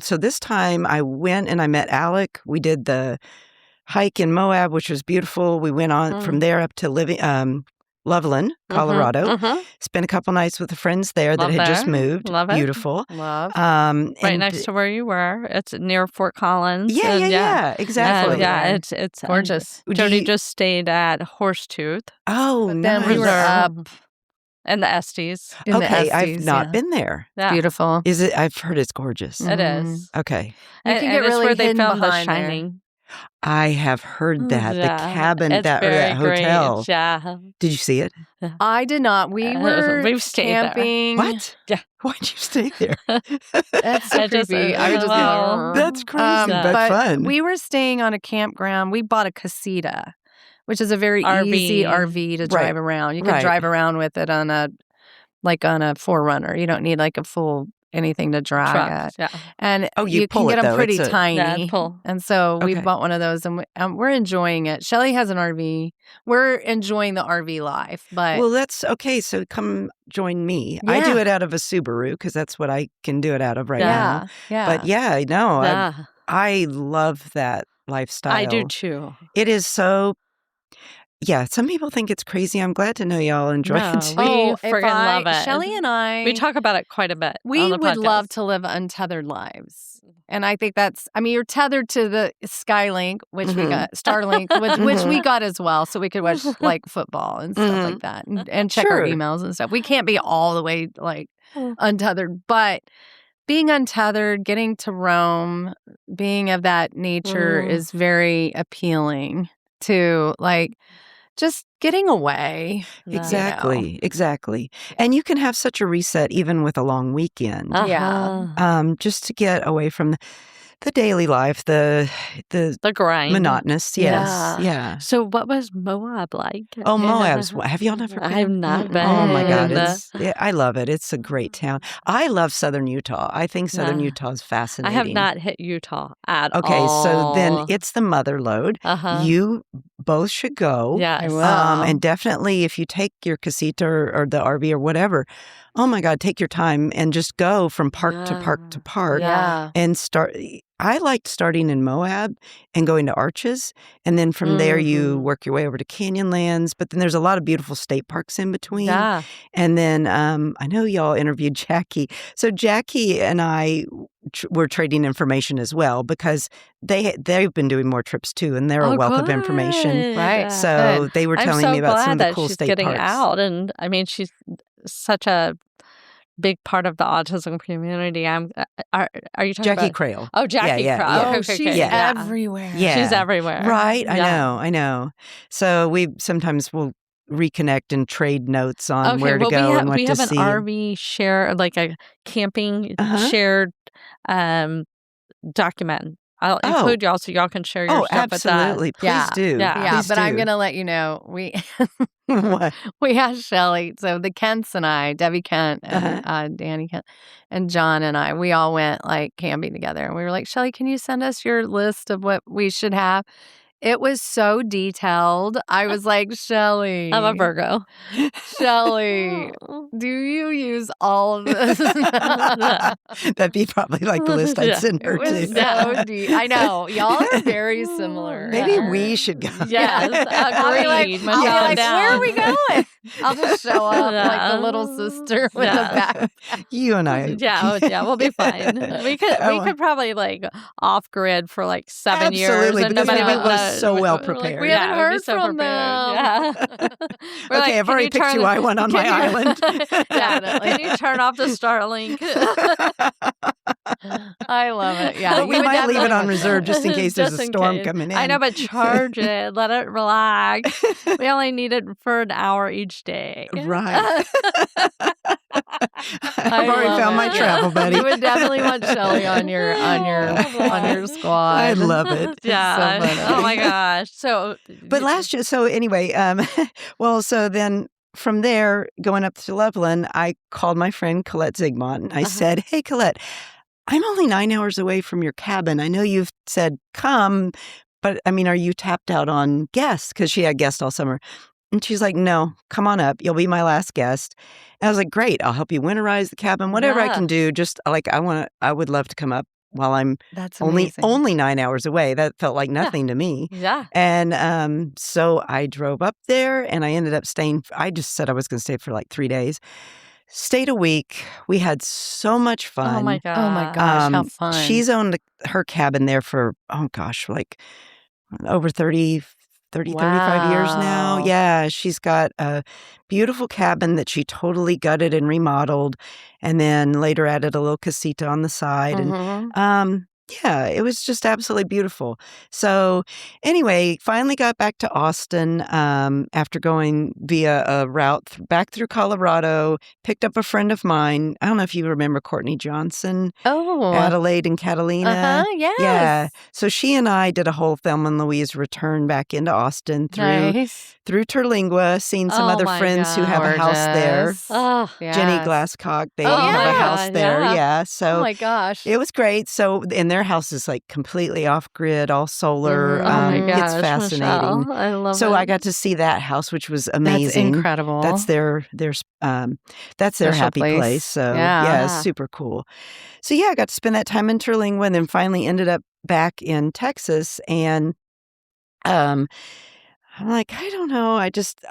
So this time I went and I met Alec. We did the hike in Moab, which was beautiful. We went on from there up to Loveland, Colorado. Spent a couple nights with the friends there that
Love
had just
there.
moved.
Love it.
Beautiful.
Love.
Right
and
next to where you were. It's near Fort Collins.
Yeah,
and
exactly.
Yeah, it's
Gorgeous.
Jody just stayed at Horsetooth
Oh,
But
nice.
then we were up
and the Estes.
in the
Okay, I've
Estes,
not
yeah.
been there.
Yeah,
Beautiful.
Is it? I've heard it's gorgeous.
it is.
Okay.
You
And,
can
and
get
it's
really
where they
hidden
filmed The
behind there.
Shining.
I have heard that.
Yeah,
The cabin,
it's
that
very
hotel.
Great. Yeah.
Did you see it?
I did not.
We've stayed there.
camping.
What?
Yeah.
Why'd you stay there?
That's so
I just-
creepy. I would just
well,
be
That's crazy, but fun.
We were staying on a campground. We bought a casita, which is a very easy RV to drive around. You can drive around with it on a 4Runner. You don't need like a full anything to drag it.
Yeah.
And
you
can get them pretty tiny.
Yeah, pull.
And so we bought one of those, and we're enjoying it. Shelly has an RV. We're enjoying the RV life. But
well, that's okay. So come join me. I do it out of a Subaru because that's what I can do it out of right now.
Yeah.
But I know. I love that lifestyle.
I do too.
It is so. Yeah, some people think it's crazy. I'm glad to know y'all enjoy it too.
We friggin' love it.
Shelly and I,
we talk about it quite a bit.
We
on the
would
podcast.
love to live untethered lives. And I think you're tethered to the Skylink, which we got, Starlink, which we got as well. So we could watch like football and stuff like that and check our emails and stuff. We can't be all the way like untethered, but being untethered, getting to roam, being of that nature is very appealing to like just getting away.
Exactly. And you can have such a reset even with a long weekend. Just to get away from the daily life, the
grind.
Monotonous, yes. Yeah.
So what was Moab like?
Oh, Moab's, have y'all never been?
I've not been.
Oh my God, I love it. It's a great town. I love Southern Utah. I think Southern Utah is fascinating.
I have not hit Utah at all.
Okay, so then it's the mother lode. You both should go.
Yes.
I will.
And definitely if you take your casita or the RV or whatever, oh my God, take your time and just go from park to park to park and start. I liked starting in Moab and going to Arches. And then from there, you work your way over to Canyonlands. But then there's a lot of beautiful state parks in between.
Yeah.
And then I know y'all interviewed Jackie. So Jackie and I were trading information as well because they've been doing more trips too. And they're a wealth of information.
Right.
So they were telling me about some of the cool state parks.
I'm so glad that she's getting out. And I mean, she's such a big part of the autism community. Are you talking
Jackie
about
Crail?
Oh, Jackie Crail.
Yeah.
Oh, she's everywhere.
Yeah.
She's everywhere.
Right. I know. So we sometimes will reconnect and trade notes on where to go and what to see.
We have an RV share, like a camping shared document. I'll include y'all so y'all can share your stuff with that.
Absolutely. Please do.
Yeah,
Please
but
do.
I'm going to let you know,
What?
we asked Shelly, so the Kents and I, Debbie Kent, and Danny Kent, and John and I, we all went like camping together. And we were like, Shelly, can you send us your list of what we should have? It was so detailed. I was like, Shelly.
I'm a Virgo.
Shelly, do you use all of this?
That'd be probably like the list I'd send her
It was
to.
so deep. I know. Y'all are very similar.
Maybe we should go.
Yes, agreed.
I'll be like,
down.
where are we going? I'll just show up like the little sister with the back.
You and I.
Yeah, we'll be fine. We could probably like off grid for like 7 years.
Absolutely,
And
because
nobody
we
would
were so well prepared.
We haven't heard
we'd be so
from
prepared.
them.
Yeah.
Okay, I've already picked you. I want on my island.
Can you turn off the Starlink?
I love it. Yeah,
we might leave it on reserve just in case there's a storm coming in.
I know, but charge it. Let it relax. We only need it for an hour each day.
Right. I've already found my travel buddy.
You would definitely want Shelly on your squad.
I love it.
Yeah.
So
oh my gosh. So,
but last year, so anyway, so then from there, going up to Loveland, I called my friend Colette Zigmont and I said, hey, Colette, I'm only 9 hours away from your cabin. I know you've said come, but I mean, are you tapped out on guests? Because she had guests all summer. And she's like, no, come on up. You'll be my last guest. And I was like, great. I'll help you winterize the cabin, whatever I can do. Just like, I would love to come up while I'm only 9 hours away. That felt like nothing to me.
Yeah.
And so I drove up there and I ended up staying. I just said I was going to stay for like 3 days. Stayed a week. We had so much fun.
Oh my gosh.
How fun.
She's owned her cabin there for, like over 35 years now. Yeah, she's got a beautiful cabin that she totally gutted and remodeled and then later added a little casita on the side. And Yeah, it was just absolutely beautiful. So anyway, finally got back to Austin after going via a route back through Colorado, picked up a friend of mine. I don't know if you remember Courtney Johnson,
Oh,
Adelaide and Catalina.
yes.
Yeah. So she and I did a whole Thelma and Louise return back into Austin through Terlingua, seen some other friends who have a house there.
Gorgeous.
Oh,
Jenny Glasscock, they
Oh,
have a
yeah,
house there. Yeah.
Oh
So
my gosh.
it was great. So, and their house is like completely off grid, all solar.
oh my gosh,
It's fascinating.
Michelle, I love
So
it.
I got to see that house, which was
That's
amazing.
incredible.
That's their
Special
happy
place.
place. So
Yeah.
it's super cool. So yeah, I got to spend that time in Terlingua, and then finally ended up back in Texas. And I'm like, I don't know. I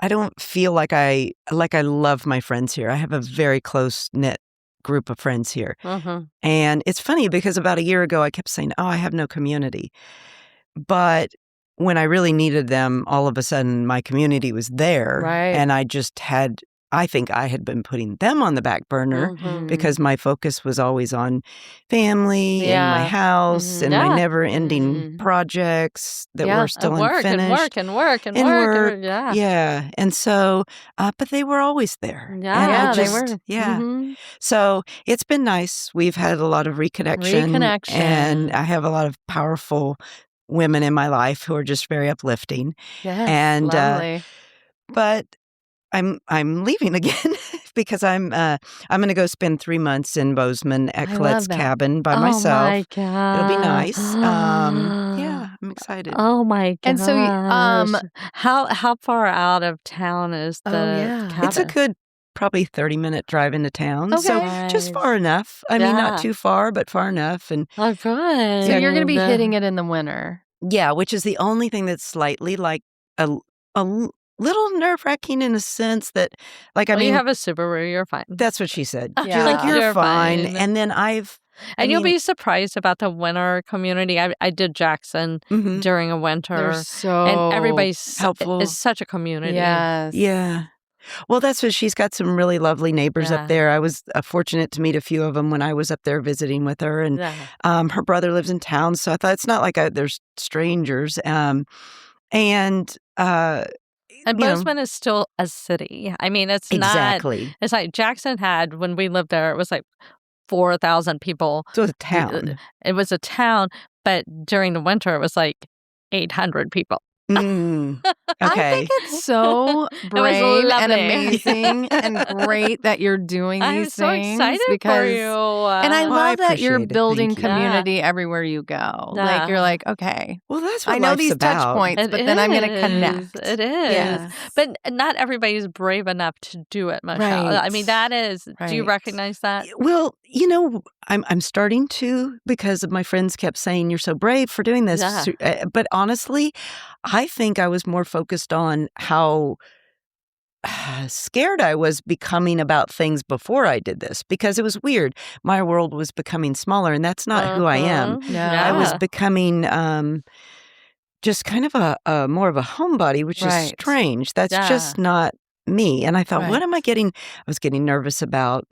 don't feel like I love my friends here. I have a very close knit group of friends here. And it's funny because about a year ago, I kept saying, oh, I have no community. But when I really needed them, all of a sudden my community was there.
Right.
And I think I had been putting them on the back burner because my focus was always on family and my house and my never-ending projects that were still unfinished.
And work. Yeah.
Yeah. And so, but they were always there.
Yeah.
And I
they
just,
were.
Yeah. So it's been nice. We've had a lot of reconnection. And I have a lot of powerful women in my life who are just very uplifting.
Yes,
And,
lovely.
But I'm leaving again because I'm going to go spend 3 months in Bozeman at
I
Colette's
love that.
cabin by
Oh
myself.
my God.
It'll be nice. Yeah, I'm excited.
Oh my gosh.
And so,
how far out of town is the cabin?
It's a good probably 30-minute drive into town. So just far enough. I mean, not too far, but far enough. And
Oh, good.
So you're going to be hitting it in the winter.
yeah, which is the only thing that's slightly like a little nerve-wracking in a sense that, like, I mean,
you have a Subaru, you're fine.
that's what she said.
Yeah.
She's like, you're
You're
fine.
fine.
And then
And you'll be surprised about the winter community. I did Jackson during a winter.
They're so
and everybody's
helpful.
It's such a community.
Yes.
Yeah. Well, that's what she's got some really lovely neighbors up there. I was fortunate to meet a few of them when I was up there visiting with her. And her brother lives in town. So I thought it's not like there's strangers. And
Bozeman is still a city. I mean, it's
exactly.
not. It's like Jackson had, when we lived there, it was like 4,000 people.
So it's a town.
It was a town, but during the winter, it was like 800 people.
Okay.
I think it's so brave and amazing and great that you're doing these things.
I'm so excited for you.
And I love that you're
appreciate it.
building
Thank you.
community everywhere you go.
Yeah.
Like you're like, okay,
Well, that's what
I know
life's
these touch
about.
points, but then I'm going to connect.
It is.
Yes.
But not everybody's brave enough to do it, Michelle.
Right.
I mean, that is, do you
Right.
recognize that?
Well, I'm starting to, because my friends kept saying, you're so brave for doing this.
Yeah.
But honestly, I think I was more focused on how scared I was becoming about things before I did this, because it was weird. My world was becoming smaller, and that's not who I am.
Yeah.
I was becoming just kind of a more of a homebody, which is
Right.
strange. That's
Yeah.
just not me. And I thought,
Right.
what am I getting? I was getting nervous about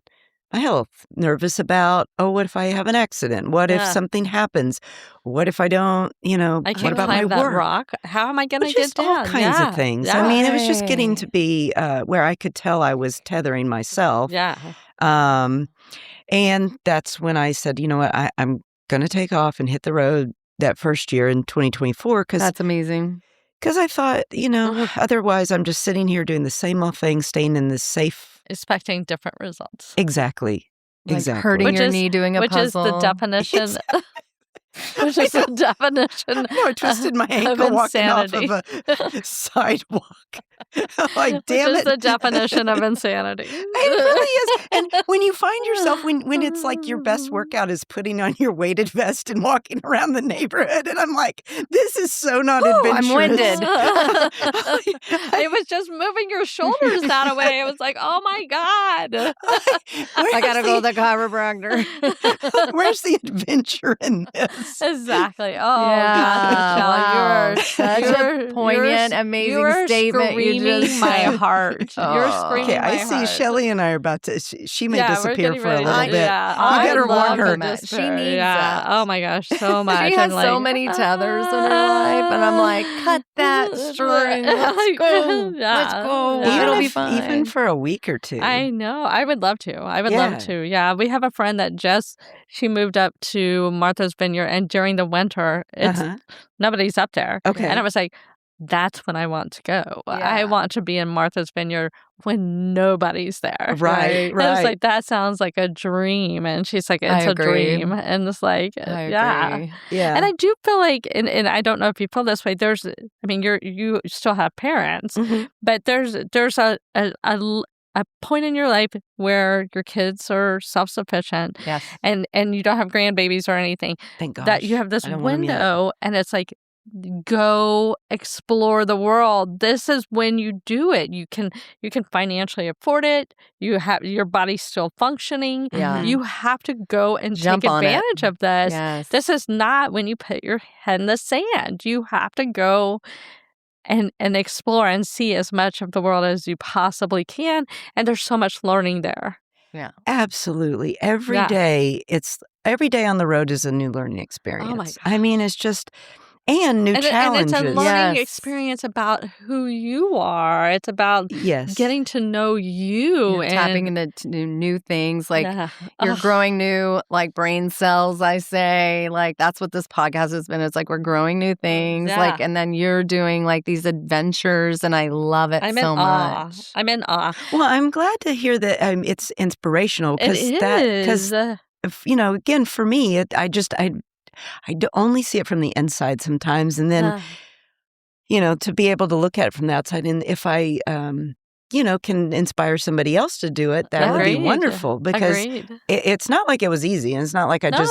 my health, nervous about, what if I have an accident? What if something happens? What if I don't,
I
what
can't
about my
climb that
work?
rock. How am I going to get
Just
down?
all kinds of things.
Yeah.
I mean, it was just getting
Right.
to be where I could tell I was tethering myself.
Yeah.
And that's when I said, you know what, I'm going to take off and hit the road that first year in 2024
That's amazing.
because I thought, otherwise I'm just sitting here doing the same old thing, staying in this safe.
Expecting different results.
Exactly.
Like
Exactly.
hurting your
is-
knee doing a
Which is
puzzle.
the definition. Which is the definition.
No, I twisted my
of
ankle walking off
insanity.
of a sidewalk. Like, damn
Which is
it.
the definition of insanity.
It really is. And when you find yourself, when it's like your best workout is putting on your weighted vest and walking around the neighborhood, and I'm like, this is so not adventurous.
I'm winded.
It was just moving your shoulders that way. It was like, oh my God.
I gotta go to the chiropractor.
Where's the adventure in this? Yes.
Exactly. Oh,
Yeah,
gosh, Michelle,
such a poignant, amazing statement.
Screaming my heart. You're screaming
Okay, I
my
see
heart.
Shelley and I are about to, she may
we're
disappear
getting
for a
ready
little
to,
bit.
Yeah,
You better warn her.
She needs
yeah.
it.
Oh my gosh, so much.
She has
I'm
so
like,
many tethers in her life, and I'm like, cut that string. Let's go.
Yeah.
Let's go.
Yeah.
It'll be fine.
Even for a week or two.
I know. I would love to. I would love to. Yeah. We have a friend that she moved up to Martha's Vineyard, and during the winter, nobody's up there.
Okay.
And I was like, that's when I want to go.
Yeah.
I want to be in Martha's Vineyard when nobody's there.
Right.
And I was like, that sounds like a dream. And she's like, it's a dream. And it's like, yeah.
Yeah.
And I do feel like, and I don't know if you feel this way, you still have parents, but there's a point in your life where your kids are self-sufficient,
yes,
and you don't have grandbabies or anything.
Thank gosh.
That you have this window, and it's like, go explore the world. This is when you do it. You can financially afford it. You have your body's still functioning.
Yeah.
You have to go and
Jump
take
on it.
advantage of this.
Yes.
This is not when you put your head in the sand. You have to go and explore and see as much of the world as you possibly can. And there's so much learning there.
Yeah.
Absolutely. Every day on the road is a new learning experience.
Oh my gosh.
I mean, it's just and new challenges.
And it's a learning experience about who you are. It's about getting to know you.
You're tapping into new things. Like you're growing new brain cells, I say. Like that's what this podcast has been. It's like we're growing new things.
Yeah.
And then you're doing these adventures, and I love it so much.
I'm in awe.
Well, I'm glad to hear that it's inspirational because again, for me, I only see it from the inside sometimes. And then, to be able to look at it from the outside. And if I, can inspire somebody else to do it, that would be wonderful. Because it's not like it was easy. And it's not like I just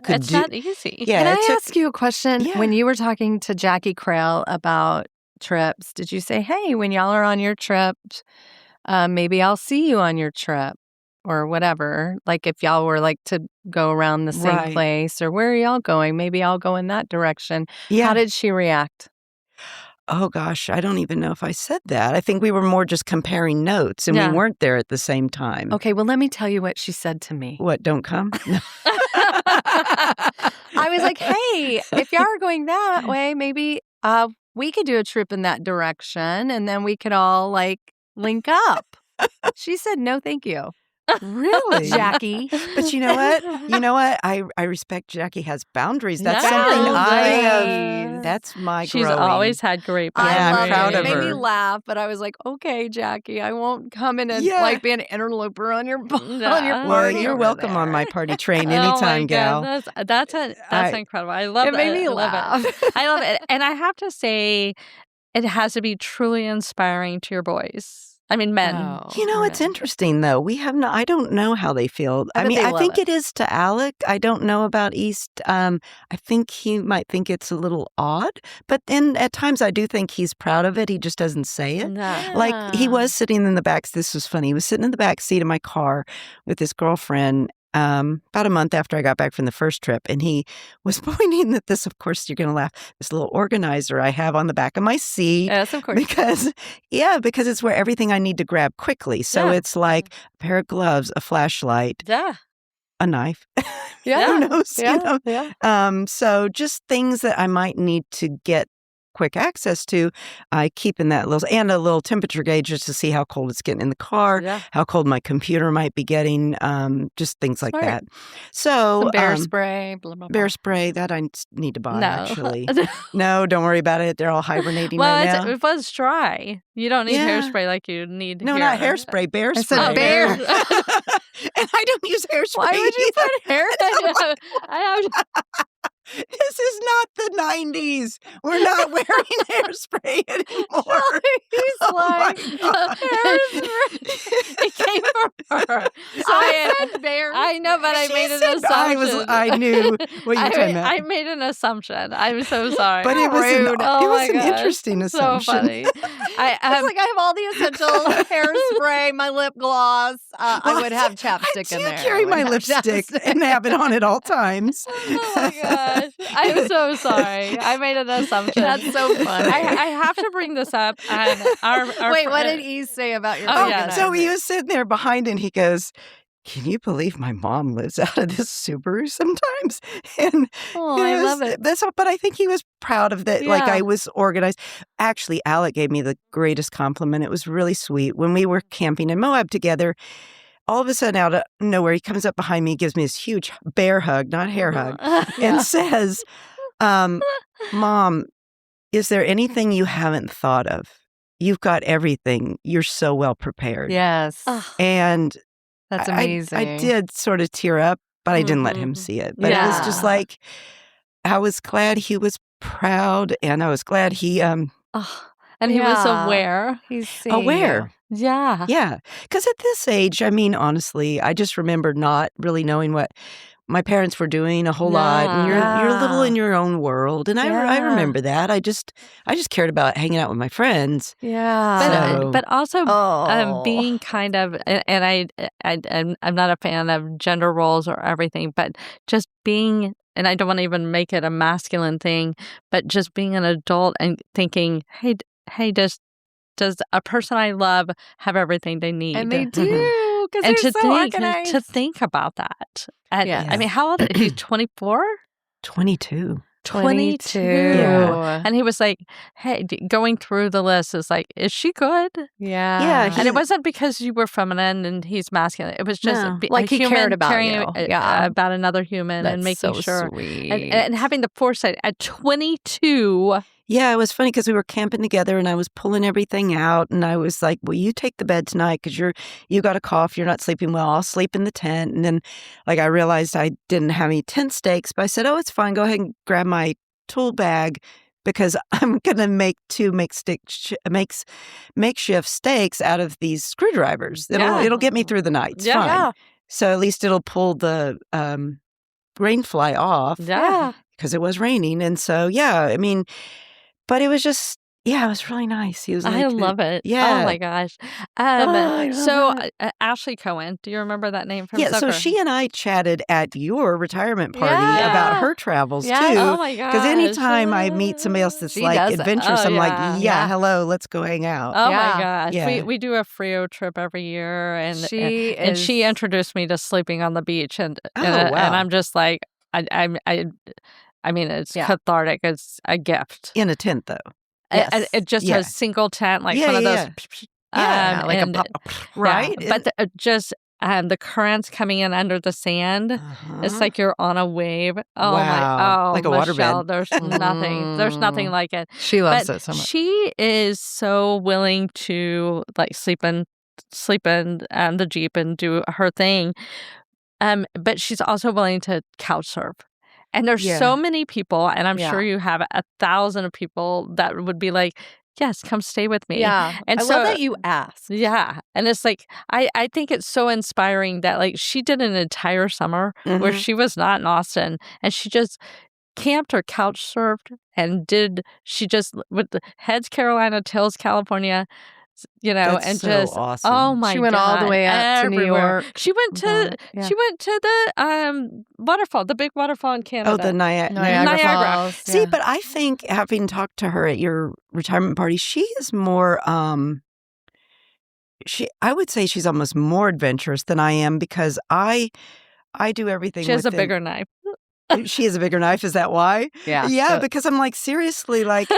it's not easy.
Yeah,
Can I ask you a question?
Yeah.
When you were talking to Jackie Crail about trips, did you say, hey, when y'all are on your trip, maybe I'll see you on your trip? Or whatever, like if y'all were to go around the same place, or where are y'all going? Maybe I'll go in that direction. Yeah. How did she react?
Oh, gosh, I don't even know if I said that. I think we were more just comparing notes, and we weren't there at the same time.
Okay, well, let me tell you what she said to me.
What, don't come?
I was like, hey, if y'all are going that way, maybe we could do a trip in that direction, and then we could all link up. She said, no, thank you.
Really?
Jackie.
But you know what? I respect Jackie has boundaries. That's something I have. That's my
She's
growing.
always had great boundaries.
Yeah, I'm proud of
her. It made me
her.
laugh, but I was like, okay, Jackie, I won't come in and be an interloper on your party.
Well, you're welcome on my party train anytime, gal.
That's incredible. I love it.
It made me laugh.
I love it. And I have to say, it has to be truly inspiring to your boys. I mean, men.
Oh,
it's interesting, though. I don't know how they feel. I think it is to Alec. I don't know about East. I think he might think it's a little odd. But then at times I do think he's proud of it. He just doesn't say it.
Yeah.
Like he was sitting in the back. This was funny. He was sitting in the back seat of my car with his girlfriend about a month after I got back from the first trip. And he was pointing at this, of course, you're going to laugh, this little organizer I have on the back of my seat.
Yes, of course.
Because it's where everything I need to grab quickly. So it's like a pair of gloves, a flashlight, a knife. Who knows?
Yeah.
So just things that I might need to get quick access to, I keep in that and a little temperature gauge just to see how cold it's getting in the car, how cold my computer might be getting, just things like that. So
some bear spray, blah, blah, blah.
Bear spray that I need to buy actually. No, don't worry about it. They're all hibernating right now.
It was dry. You don't need hairspray like you need.
No, not hairspray. Bear spray.
I said bear.
And I don't use hairspray.
Why would you put hair?
This is not the 90s. We're not wearing hairspray anymore.
He's like,
it came from her. So
I said bear.
I know, but I made an assumption.
I knew what you were talking about.
I made an assumption. I'm so sorry.
But it was an interesting assumption.
So funny.
I have all the essentials: hairspray, my lip gloss. I would have chapstick in there.
I carry my lipstick and have it on at all times.
Oh my God. gosh. I'm so sorry. I made an assumption.
That's so funny.
I have to bring this up. Our
Wait, what did he say about your
Oh,
organizer?
So he was sitting there behind and he goes, can you believe my mom lives out of this Subaru sometimes? And
I love it.
But I think he was proud of that. Like
Yeah.
I was organized. Actually, Alec gave me the greatest compliment. It was really sweet. When we were camping in Moab together, all of a sudden out of nowhere, he comes up behind me, gives me this huge bear hug, not hair hug, and says, Mom, is there anything you haven't thought of? You've got everything. You're so well prepared.
Yes.
And
That's amazing.
I did sort of tear up, but I didn't let him see it. But it was just like, I was glad he was proud, and I was glad he
and he was aware.
He's seeing
aware.
Yeah.
Yeah, because at this age, I mean, honestly, I just remember not really knowing what my parents were doing a whole lot, and you're a little in your own world, and I remember that. I just cared about hanging out with my friends.
Yeah.
But also being kind of, and I'm not a fan of gender roles or everything, but just being, and I don't want to even make it a masculine thing, but just being an adult and thinking, hey, does a person I love have everything they need?
And they do, because they're so organized.
To think about that. And,
Yes.
I mean, how old? He's 24?
22.
22.
Yeah.
And he was like, hey, going through the list is like, is she good?
Yeah,
And it wasn't because you were feminine and he's masculine. It was just
like he cared about
caring
you.
about another human and
That's
making
so
sure.
sweet.
And having the foresight at 22.
Yeah, it was funny because we were camping together and I was pulling everything out and I was like, well, you take the bed tonight because you got a cough, you're not sleeping well, I'll sleep in the tent. And then like I realized I didn't have any tent stakes, but I said, oh, it's fine, go ahead and grab my tool bag because I'm going to make two makeshift stakes out of these screwdrivers. It'll get me through the night. It's fine. Yeah. So at least it'll pull the rain fly off.
Yeah.
Because it was raining. And so, yeah, I mean... But it was just, it was really nice. He was like,
I love it.
Yeah.
Oh my gosh. Ashley Cohen, do you remember that name from Zilker?
So she and I chatted at your retirement party about her travels too.
Oh my gosh.
Because anytime I meet somebody else that's adventurous, I'm like, hello, let's go hang out.
Oh my gosh.
Yeah.
We do a Frio trip every year and she introduced me to sleeping on the beach and I'm just like, I mean, it's cathartic. It's a gift.
In a tent, though.
Yes. It just a single tent, like one of those.
Like a pop, right?
Yeah. But the currents coming in under the sand, it's like you're on a wave. Oh
wow. Like a
Michelle,
waterbed.
There's nothing like it.
She loves it so much.
She is so willing to like sleep in the Jeep and do her thing. But she's also willing to couch surf. And there's so many people, and I'm sure you have 1,000 people that would be like, yes, come stay with me.
Yeah.
And
I love that you asked.
Yeah. And it's like, I think it's so inspiring that like she did an entire summer where she was not in Austin and she just camped or couch surfed and she just with the heads Carolina, tails California.
That's
and
so
just
awesome.
Oh my God,
she went all the way up to New York.
She went to the waterfall, the big waterfall in Canada.
Oh, the
Niagara Falls.
See,
Yeah.
but I think having talked to her at your retirement party, she is more. I would say she's almost more adventurous than I am because I do everything.
She has a bigger knife.
She has a bigger knife. Is that why?
Yeah.
Yeah, because I'm like, seriously, like,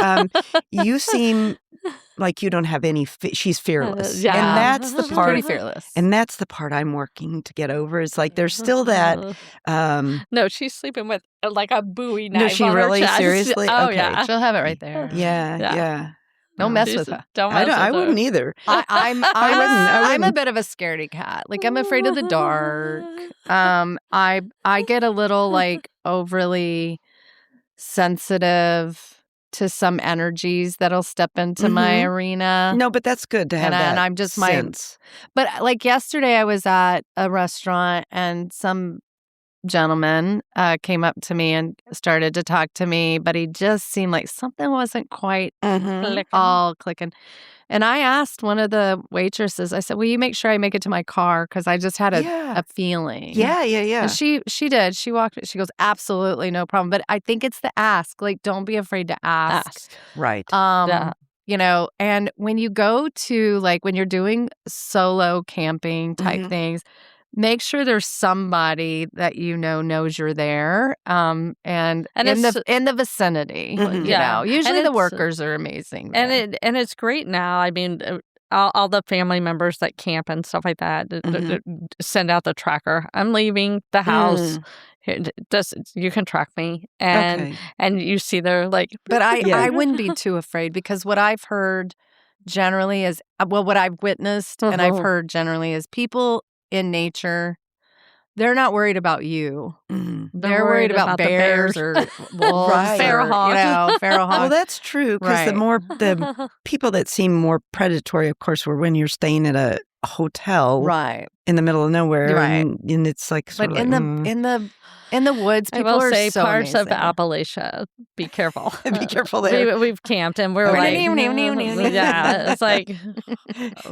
you seem like you don't have any, she's fearless.
Yeah.
And that's the
She's
part.
pretty fearless.
And that's the part I'm working to get over is like, there's still that.
No, she's sleeping with like a Bowie knife.
No, she
on
really?
her chest.
Seriously?
Oh,
Okay.
yeah.
She'll have it right there.
Yeah.
Don't mess with her.
Don't mess with her.
I wouldn't either.
I'm
wouldn't.
a bit of a scaredy cat. Like I'm afraid of the dark. I get a little like overly sensitive to some energies that'll step into my arena.
No, but that's good to have that
and I'm just
sense.
But like yesterday I was at a restaurant and some gentleman came up to me and started to talk to me, but he just seemed like something wasn't quite all clicking. And I asked one of the waitresses, I said, will you make sure I make it to my car? Because I just had a feeling.
Yeah.
And she did. She walked, she goes, absolutely no problem. But I think it's the ask. Like, don't be afraid to ask.
Right.
You know, and when you go to, like, when you're doing solo camping type things, make sure there's somebody that you know knows you're there, and in the vicinity. You know, usually the workers are amazing,
and it's great now. I mean, all the family members that camp and stuff like that send out the tracker. I'm leaving the house. You can track me, and you see they're like.
But I wouldn't be too afraid, because what I've heard generally is, well, what I've witnessed and I've heard generally is people in nature, they're not worried about you. They're worried about bears or wolves,
feral hogs.
Feral hogs.
Well, that's true, because the people that seem more predatory, of course, were when you're staying at a hotel in the middle of nowhere, and it's like sort
but
of
in the woods, people
I will
are
say
so
parts
amazing.
of Appalachia. Be careful.
Be careful there.
We've camped and we're like, yeah, it's like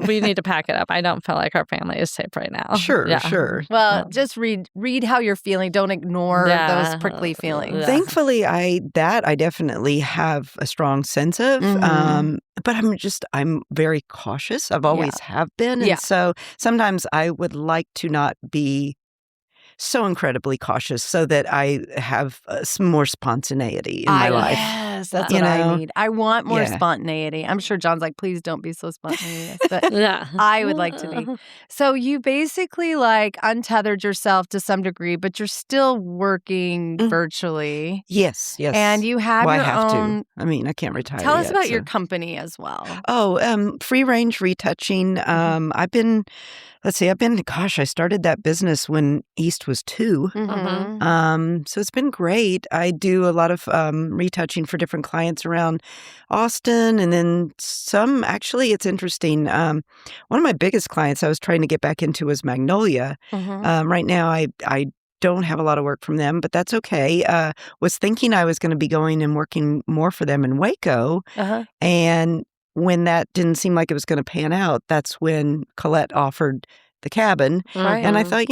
we need to pack it up. I don't feel like our family is safe right now.
Sure.
Well, just read how you're feeling. Don't ignore those prickly feelings.
Thankfully, I definitely have a strong sense of. But I'm very cautious. I've always have been, and so sometimes I would like to not be so incredibly cautious, so that I have some more spontaneity in my life.
Yes, that's what I need. I want more spontaneity. I'm sure John's like, please don't be so spontaneous, but I would like to be. So you basically like untethered yourself to some degree, but you're still working virtually.
Yes.
And you have your
I have
own.
to. I mean, I can't retire.
Tell us about your company as well.
Oh, free range retouching. I've been. I started that business when East was 2. So it's been great. I do a lot of retouching for different clients around Austin, and then some, actually, it's interesting. One of my biggest clients I was trying to get back into was Magnolia. Right now, I don't have a lot of work from them, but that's okay. Was thinking I was going to be going and working more for them in Waco, and when that didn't seem like it was going to pan out, that's when Colette offered the cabin. And I thought,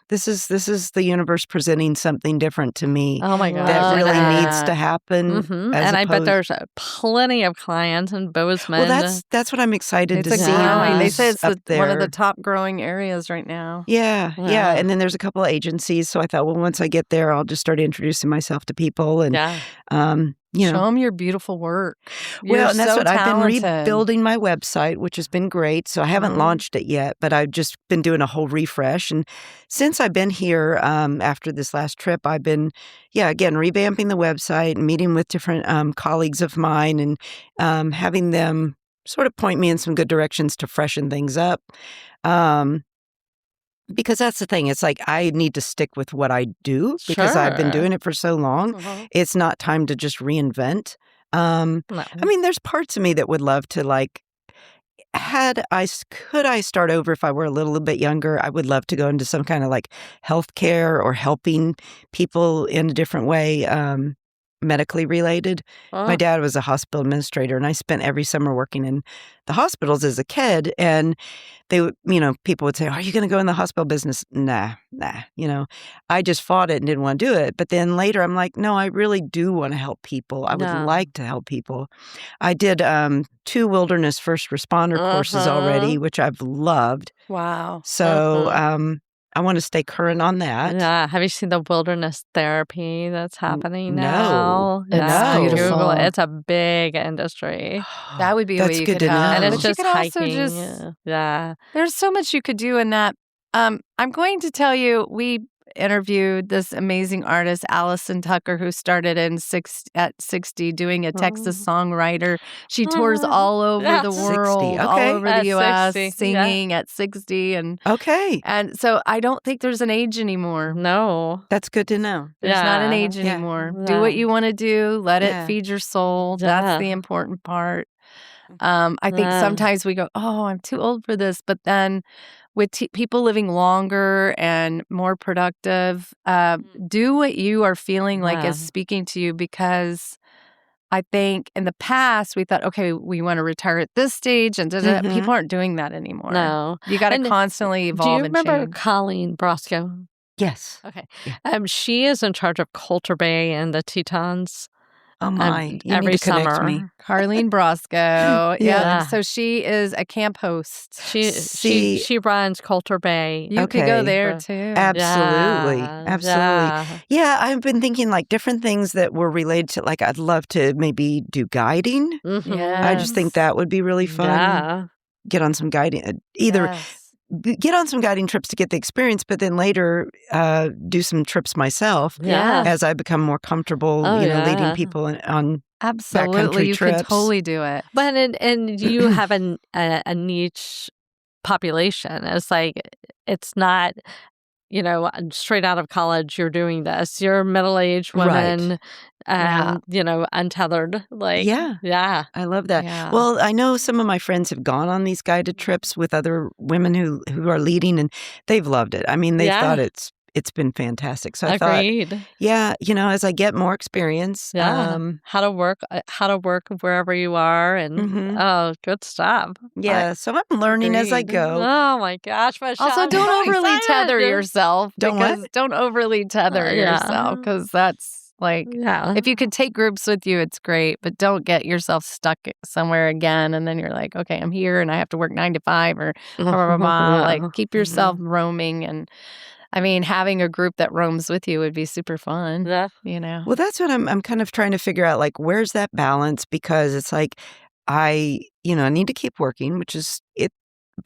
this is the universe presenting something different to me.
Oh my God.
That really needs to happen.
And I bet there's plenty of clients in Bozeman.
Well, that's what I'm excited to see.
They say it's
up there.
One of the top growing areas right now.
Yeah. And then there's a couple of agencies. So I thought, well, once I get there, I'll just start introducing myself to people and
show them your beautiful work.
And that's what I've been rebuilding my website, which has been great. So I haven't launched it yet, but I've just been doing a whole refresh. And since I've been here after this last trip, I've been, again, revamping the website and meeting with different colleagues of mine and having them sort of point me in some good directions to freshen things up. Because that's the thing. It's like I need to stick with what I do because I've been doing it for so long. It's not time to just reinvent. I mean, there's parts of me that would love to could I start over if I were a little bit younger? I would love to go into some kind of like healthcare or helping people in a different way. Medically related. My dad was a hospital administrator, and I spent every summer working in the hospitals as a kid. And they would, people would say, "Are you going to go in the hospital business?" Nah. I just fought it and didn't want to do it. But then later, I'm like, no, I really do want to help people. I would like to help people. I did 2 wilderness first responder courses already, which I've loved.
Wow.
So, I want to stay current on that.
Yeah. Have you seen the wilderness therapy that's happening
now?
No. It's beautiful.
Google it. It's a big industry.
That would be a way you
good
could
to know.
help.
And it's just hiking.
There's so much you could do in that. I'm going to tell you, we interviewed this amazing artist, Allison Tucker, who started at 60 doing a Texas songwriter. She tours all over the world,
60.
all over the
At
U.S.,
60.
singing at 60. And so I don't think there's an age anymore.
No.
That's good to know.
There's not an age anymore. Do what you want to do. Let it feed your soul. That's the important part. I think sometimes we go, oh, I'm too old for this. But then with people living longer and more productive, do what you are feeling like is speaking to you, because I think in the past we thought, okay, we want to retire at this stage, and people aren't doing that anymore.
No.
You got to constantly evolve.
Do you remember
and change.
Colleen Brosco?
Yes.
Okay.
Yeah.
She is in charge of Coulter Bay and the Tetons.
Oh my! You
every
need to connect
summer.
me.
Carlene Brosco.
Yeah.
So she is a camp host.
She runs Coulter Bay.
You could go there too.
Absolutely.
Yeah.
Absolutely. Yeah, I've been thinking like different things that were related to, like, I'd love to maybe do guiding.
Mhm.
Yes.
I just think that would be really fun.
Yeah.
Get on some guiding, either
Yes.
get on some guiding trips to get the experience, but then later do some trips myself
Yeah.
as I become more comfortable, leading people on
Absolutely. You
trips.
could totally do it.
But and you have a niche population. It's like, it's not, straight out of college, you're doing this. You're a middle-aged woman, untethered. Like, yeah.
I love that.
Yeah.
Well, I know some of my friends have gone on these guided trips with other women who are leading, and they've loved it. I mean, they've thought it's been fantastic. So I
Agreed.
thought, as I get more experience,
how to work wherever you are, and good stuff.
Yeah, so I'm learning as I
Agreed.
go.
Oh my gosh, Michelle!
Also,
I'm
don't
so
overly
excited.
tether yourself.
Don't
because
what?
Don't overly tether yourself, because that's like, if you could take groups with you, it's great, but don't get yourself stuck somewhere again, and then you're like, okay, I'm here and I have to work 9 to 5 or blah, blah, blah. Like, keep yourself roaming. And I mean, having a group that roams with you would be super fun.
Yeah.
Well, that's what I'm kind of trying to figure out, like, where's that balance? Because it's like, I need to keep working, which is it,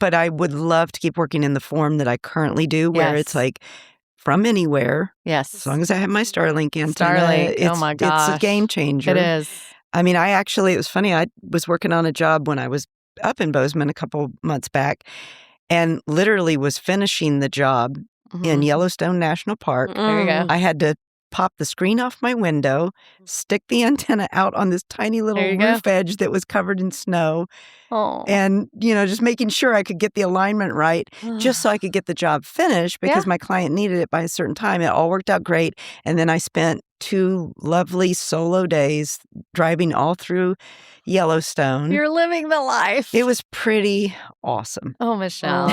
but I would love to keep working in the form that I currently do, where it's like from anywhere.
Yes.
As long as I have my Starlink antenna.
Starlink. Oh my gosh.
It's a game changer.
It is.
I mean, it was funny. I was working on a job when I was up in Bozeman a couple months back, and literally was finishing the job in Yellowstone National Park.
There you go.
I had to pop the screen off my window, stick the antenna out on this tiny little roof edge that was covered in snow, and, just making sure I could get the alignment right, just so I could get the job finished, because my client needed it by a certain time. It all worked out great. And then I spent 2 lovely solo days driving all through Yellowstone.
You're living the life.
It was pretty awesome.
Oh, Michelle.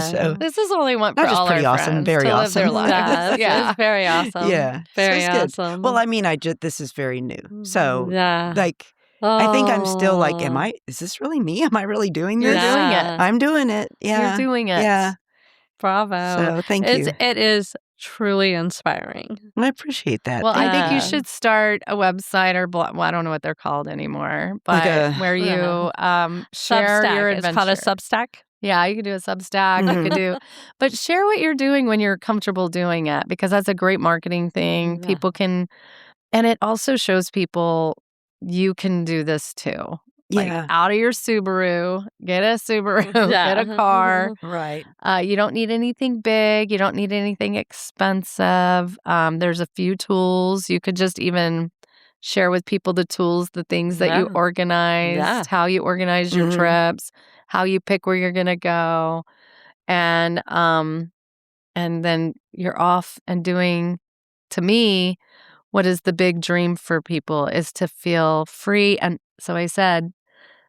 So,
this is only one for
not just
all
pretty
our
awesome,
friends
very
to live
awesome.
their lives.
It's very awesome.
Yeah.
Very
so it's good.
awesome.
Well, I mean, this is very new. So,
Yeah.
like, I think I'm still like, is this really me? Am I really doing this?
You're doing it.
I'm doing it. Yeah.
You're doing it.
Yeah.
Bravo.
So thank you.
It is truly inspiring.
I appreciate that.
Well, I think you
Yeah.
should start a website or blog. Well, I don't know what they're called anymore, but where you share
Substack.
your
It's
adventure.
called a Substack.
Yeah, you could do a Substack. You could do, but share what you're doing when you're comfortable doing it, because that's a great marketing thing.
Yeah.
People can, and it also shows people you can do this too. Like, out of your Subaru, get a Subaru, get a car.
Right.
You don't need anything big. You don't need anything expensive. There's a few tools. You could just even share with people the tools, the things that you organized, how you organize your trips, how you pick where you're going to go. And then you're off and doing, to me, what is the big dream for people is to feel free. And so I said,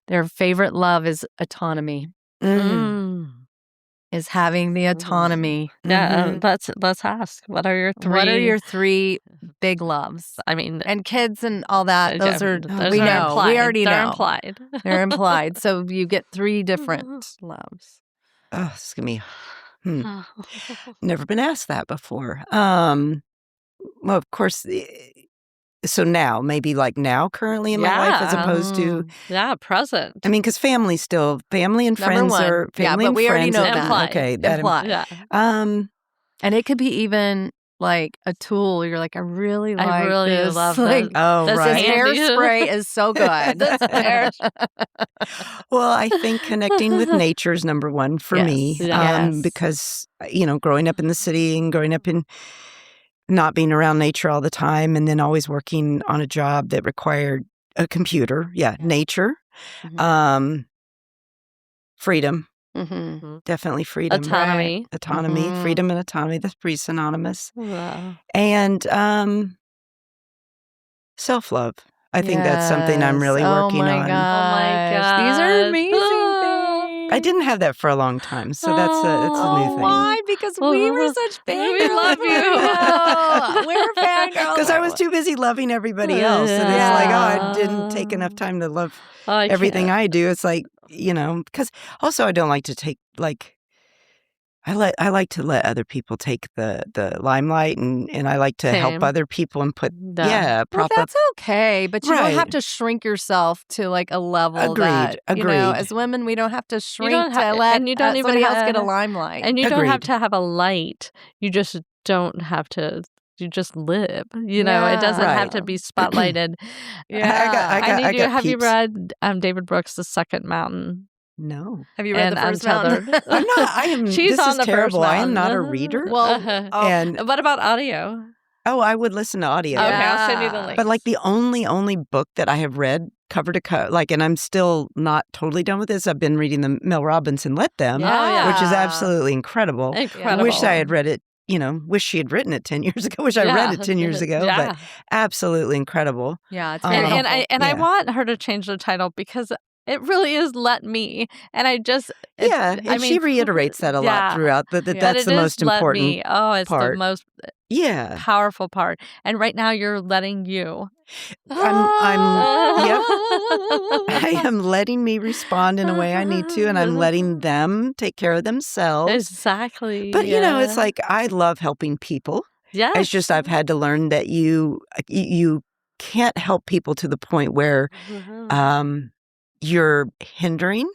their favorite love is autonomy, is having the autonomy.
Yeah, let's ask. What are your 3?
What are your 3 big loves?
I mean,
And kids and all that. Those are,
those
we
are
know.
implied.
We already
They're
know.
implied.
They're implied. So you get 3 different loves.
Oh, this is going to be, never been asked that before. Well, of course, so now, maybe like now currently in my life, as opposed to,
present.
I mean, because family and friends
one.
are,
Yeah,
family
but
and
we already
friends
know
are-
that.
Implied.
Okay. That
Implied.
Yeah.
And it could be even like a tool. You're like, I really
really
this.
love
like,
this.
Oh,
This is
right.
This
handy.
hairspray is so good.
Well, I think connecting with nature is number one for me.
Yes.
Because, growing up in the city and growing up in not being around nature all the time, and then always working on a job that required a computer. Yeah, nature, freedom. Definitely freedom.
Autonomy.
Autonomy, freedom and autonomy. That's pretty synonymous.
Wow.
And self-love. I think that's something I'm really working on.
Gosh. These are amazing things.
I didn't have that for a long time, so that's a new thing.
Why? Because we were such fangirls. We love you. We're fangirls.
Because I was too busy loving everybody else. And it's like, I didn't take enough time to love everything I do. It's like, because also I don't like to take, I like to let other people take the limelight, and I like to help other people and put prop
well, that's
up.
okay, but you don't have to shrink yourself to a level that as women we don't have to shrink to let
and you don't even
somebody else get a limelight.
And you don't have to have a light. You just don't have to. You just live. It doesn't have to be spotlighted.
I got
have you read David Brooks' The Second Mountain?
No.
Have you read The First Mountain?
I'm not. I am.
She's
this
on
is
the
terrible.
First
I am
Mountain.
not a reader.
Well,
and
what about audio?
I would listen to audio.
Okay, I'll send you the link.
But the only book that I have read cover to cover, and I'm still not totally done with this. I've been reading the Mel Robbins and Let Them, which is absolutely incredible.
Incredible.
Wish I had read it. Wish she had written it 10 years ago. Wish I read it 10 years ago. But absolutely incredible.
Yeah, it's
very helpful. I want her to change the title because it really is Let Me. And
she reiterates that a lot throughout. That's the most important
part. It's the most powerful part. And right now you're letting you.
I am letting me respond in a way I need to, and I'm letting them take care of themselves.
Exactly.
But it's like I love helping people.
Yes.
It's just I've had to learn that you can't help people to the point where you're hindering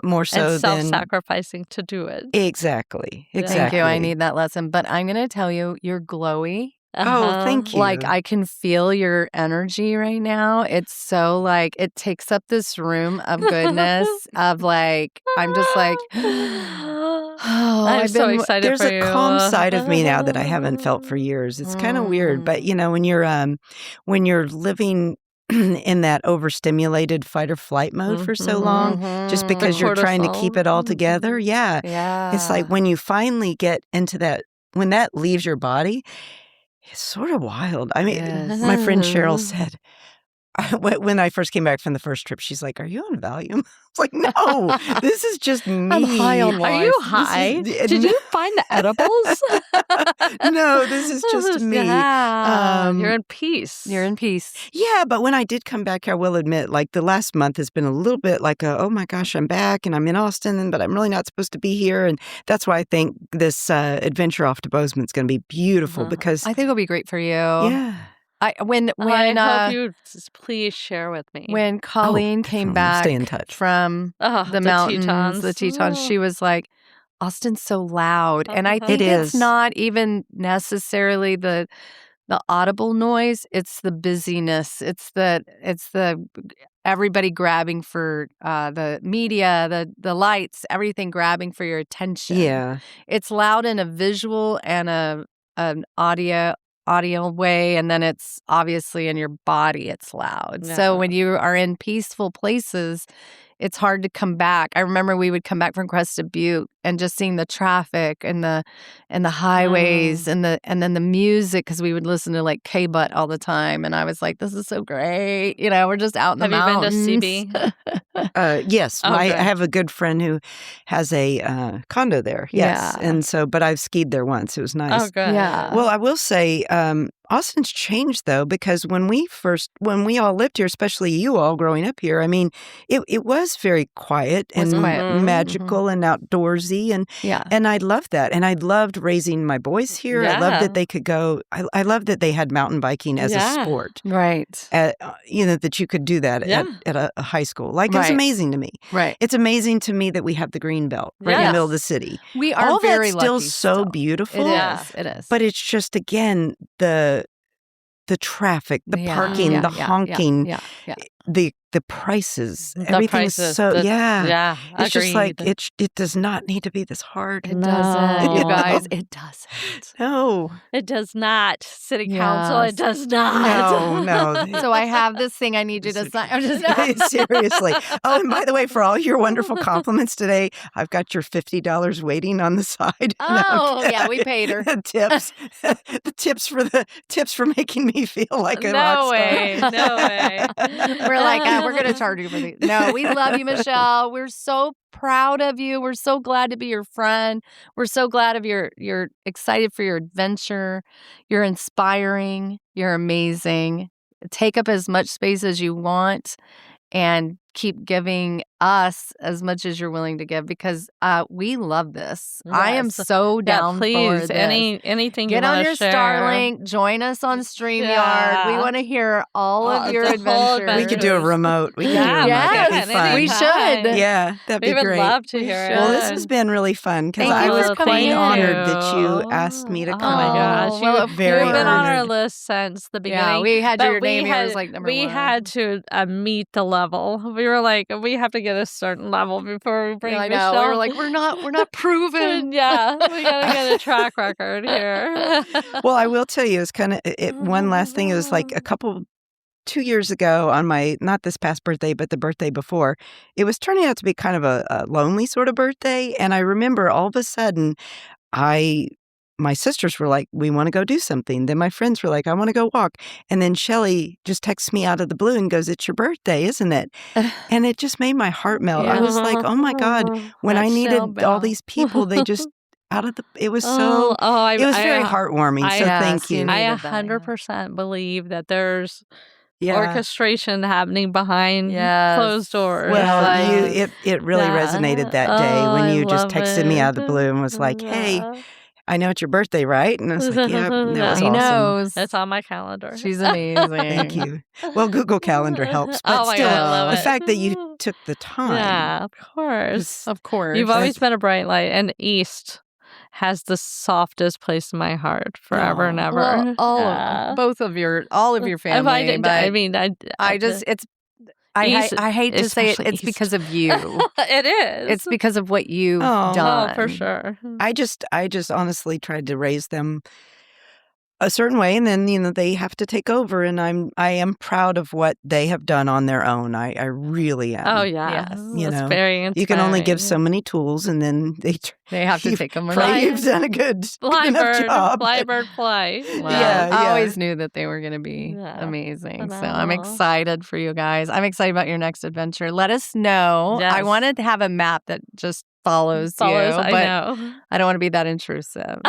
more so
and self-sacrificing to do it.
Exactly.
Thank you. I need that lesson. But I'm going to tell you, you're glowy.
Oh, thank you.
I can feel your energy right now. It's so it takes up this room of goodness of I'm just
I'm so excited
there's
for you.
There's a calm side of me now that I haven't felt for years. It's kind of weird, but when you're living in that overstimulated fight or flight mode for so long, just because you're trying to keep it all together. Yeah. It's like when you finally get into that, when that leaves your body, it's sort of wild. I mean, my friend Cheryl said, when I first came back from the first trip, she's like, "Are you on Valium?" I was like, "No, this is just me."
I'm high on life.
Are you high? Did you find the edibles?
No, this is just me.
You're in peace.
You're in peace.
Yeah, but when I did come back, I will admit, the last month has been a little bit oh my gosh, I'm back and I'm in Austin, but I'm really not supposed to be here. And that's why I think this adventure off to Bozeman is going to be beautiful because
I think it'll be great for you.
Yeah.
I
hope you please share with me.
When Colleen came back
stay in touch.
from the mountains, the Tetons, she was like, Austin's so loud. And I think it's not even necessarily the audible noise, it's the busyness. It's the everybody grabbing for the media, the lights, everything grabbing for your attention.
Yeah.
It's loud in a visual and an audio way, and then it's obviously in your body it's loud.
Yeah.
So when you are in peaceful places, it's hard to come back. I remember we would come back from Crested Butte and just seeing the traffic and the highways and then the music, because we would listen to K-Butt all the time, and I was like, this is so great. We're just out in the mountains.
Have you been to CB?
Yes. I have a good friend who has a condo there. Yes.
Yeah.
And so, but I've skied there once. It was nice.
Oh, good.
Yeah.
Well, I will say, Austin's changed though, because when we all lived here, especially you all growing up here, I mean, it was very quiet and magical and outdoorsy, and I loved that, and I loved raising my boys here. I loved that they could go. I loved that they had mountain biking as a sport,
right?
That you could do that at a high school. It was amazing to me.
Right,
it's amazing to me that we have the green belt right in the middle of the city.
We are
all
very
that's still
lucky
so beautiful.
It is.
But it's just again the traffic, the parking, the honking. the prices, everything's
Yeah,
It's just like
agreed.
it does not need to be this hard.
It doesn't, you
No.
guys. It doesn't.
No,
It does not. City council, it
Yes.
does not.
no.
So I have this thing I need you to sign. I'm just
Seriously. Oh, and by the way, for all your wonderful compliments today, I've got your $50 waiting on the side.
Oh, yeah, we paid her.
tips. The tips for making me feel like a rock
No
star.
way. No way.
We're like, we're going to charge you for these. No, we love you, Michelle. We're so proud of you. We're so glad to be your friend. We're so glad of you're excited for your adventure. You're inspiring. You're amazing. Take up as much space as you want and keep giving us as much as you're willing to give because we love this. I am
Yes.
so down for
Please,
this.
anything
Get
you
on
want
your
to share.
Starlink. Join us on StreamYard.
Yeah.
We want to hear all of your
the whole
adventures.
We could do a remote. We could do a remote.
Yes.
That'd be fun.
We should.
Yeah, that'd
We
be
would
great.
love to hear it.
Well, this has been really fun because
Thank
I
you
was
for
quite
coming.
honored that
Thank
you
you.
asked me to
Oh
come.
my gosh,
well,
very
you've been on our
honored.
list since the beginning.
Yeah, we had
but
your name here was like number
we
one.
had to meet the level. We were like, we have to get a certain level before we bring
I
Michelle.
know. We were like, we're not proven.
Yeah, we gotta get a track record here.
Well, I will tell you, it's kind of one last thing. It was like 2 years ago on my, not this past birthday, but the birthday before, it was turning out to be kind of a lonely sort of birthday. And I remember all of a sudden, my sisters were like, we want to go do something. Then my friends were like, I want to go walk. And then Shelly just texts me out of the blue and goes, it's your birthday, isn't it? And it just made my heart melt. I was like, oh my God, when I
That
needed
shell
all
bell.
these people, they just it was so, it was very heartwarming. So thank you.
I-
I
needed that, yeah.
100% believe that there's
Yeah.
orchestration happening behind
Yes.
closed doors.
Well,
Like-
it really
Yeah.
resonated that day when
I
you just
love
texted me out of the
it.
blue and was like, hey,
Yeah.
I know it's your birthday, right? And I was like, yeah, that was
He
awesome.
knows.
It's on my calendar.
She's amazing.
Thank you. Well, Google Calendar helps, but
Oh my
still,
God, I love
the
it.
fact that you took the time.
Yeah, of course.
Of course.
You've always been a bright light, and East has the softest place in my heart forever and ever.
Well, all
Yeah.
of all of your family. I just it's
East
I hate to say it.
especially
It's
East.
because of you.
It is.
It's because of what you've
Oh.
done.
Oh, for sure.
I just honestly tried to raise them a certain way, and then they have to take over, and I am proud of what they have done on their own. I really am.
Oh yeah,
Yes.
You
it's
know,
very inspiring.
You can only give so many tools, and then
They have to
You've
take them or
probably
not.
you've done a good
Fly
enough
bird,
job.
fly bird, fly.
Wow.
Yeah,
I
yeah.
always knew that they were going to be
Yeah.
amazing.
I
So I'm
know.
excited for you guys. I'm excited about your next adventure. Let us know. I
Yes.
wanted to have a map that just follows you,
I
but
know.
I don't want to be that intrusive.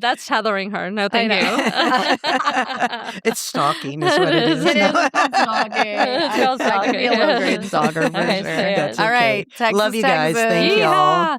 That's tethering her. No, thank
know.
you.
It's stalking is what it is.
It is
No.
stalking.
It's real
I could be a low grade
stalking.
stalker for
I
sure.
say it.
That's
All
okay.
right, Texas,
Love you guys.
Texas.
Thank y'all.
Yeehaw!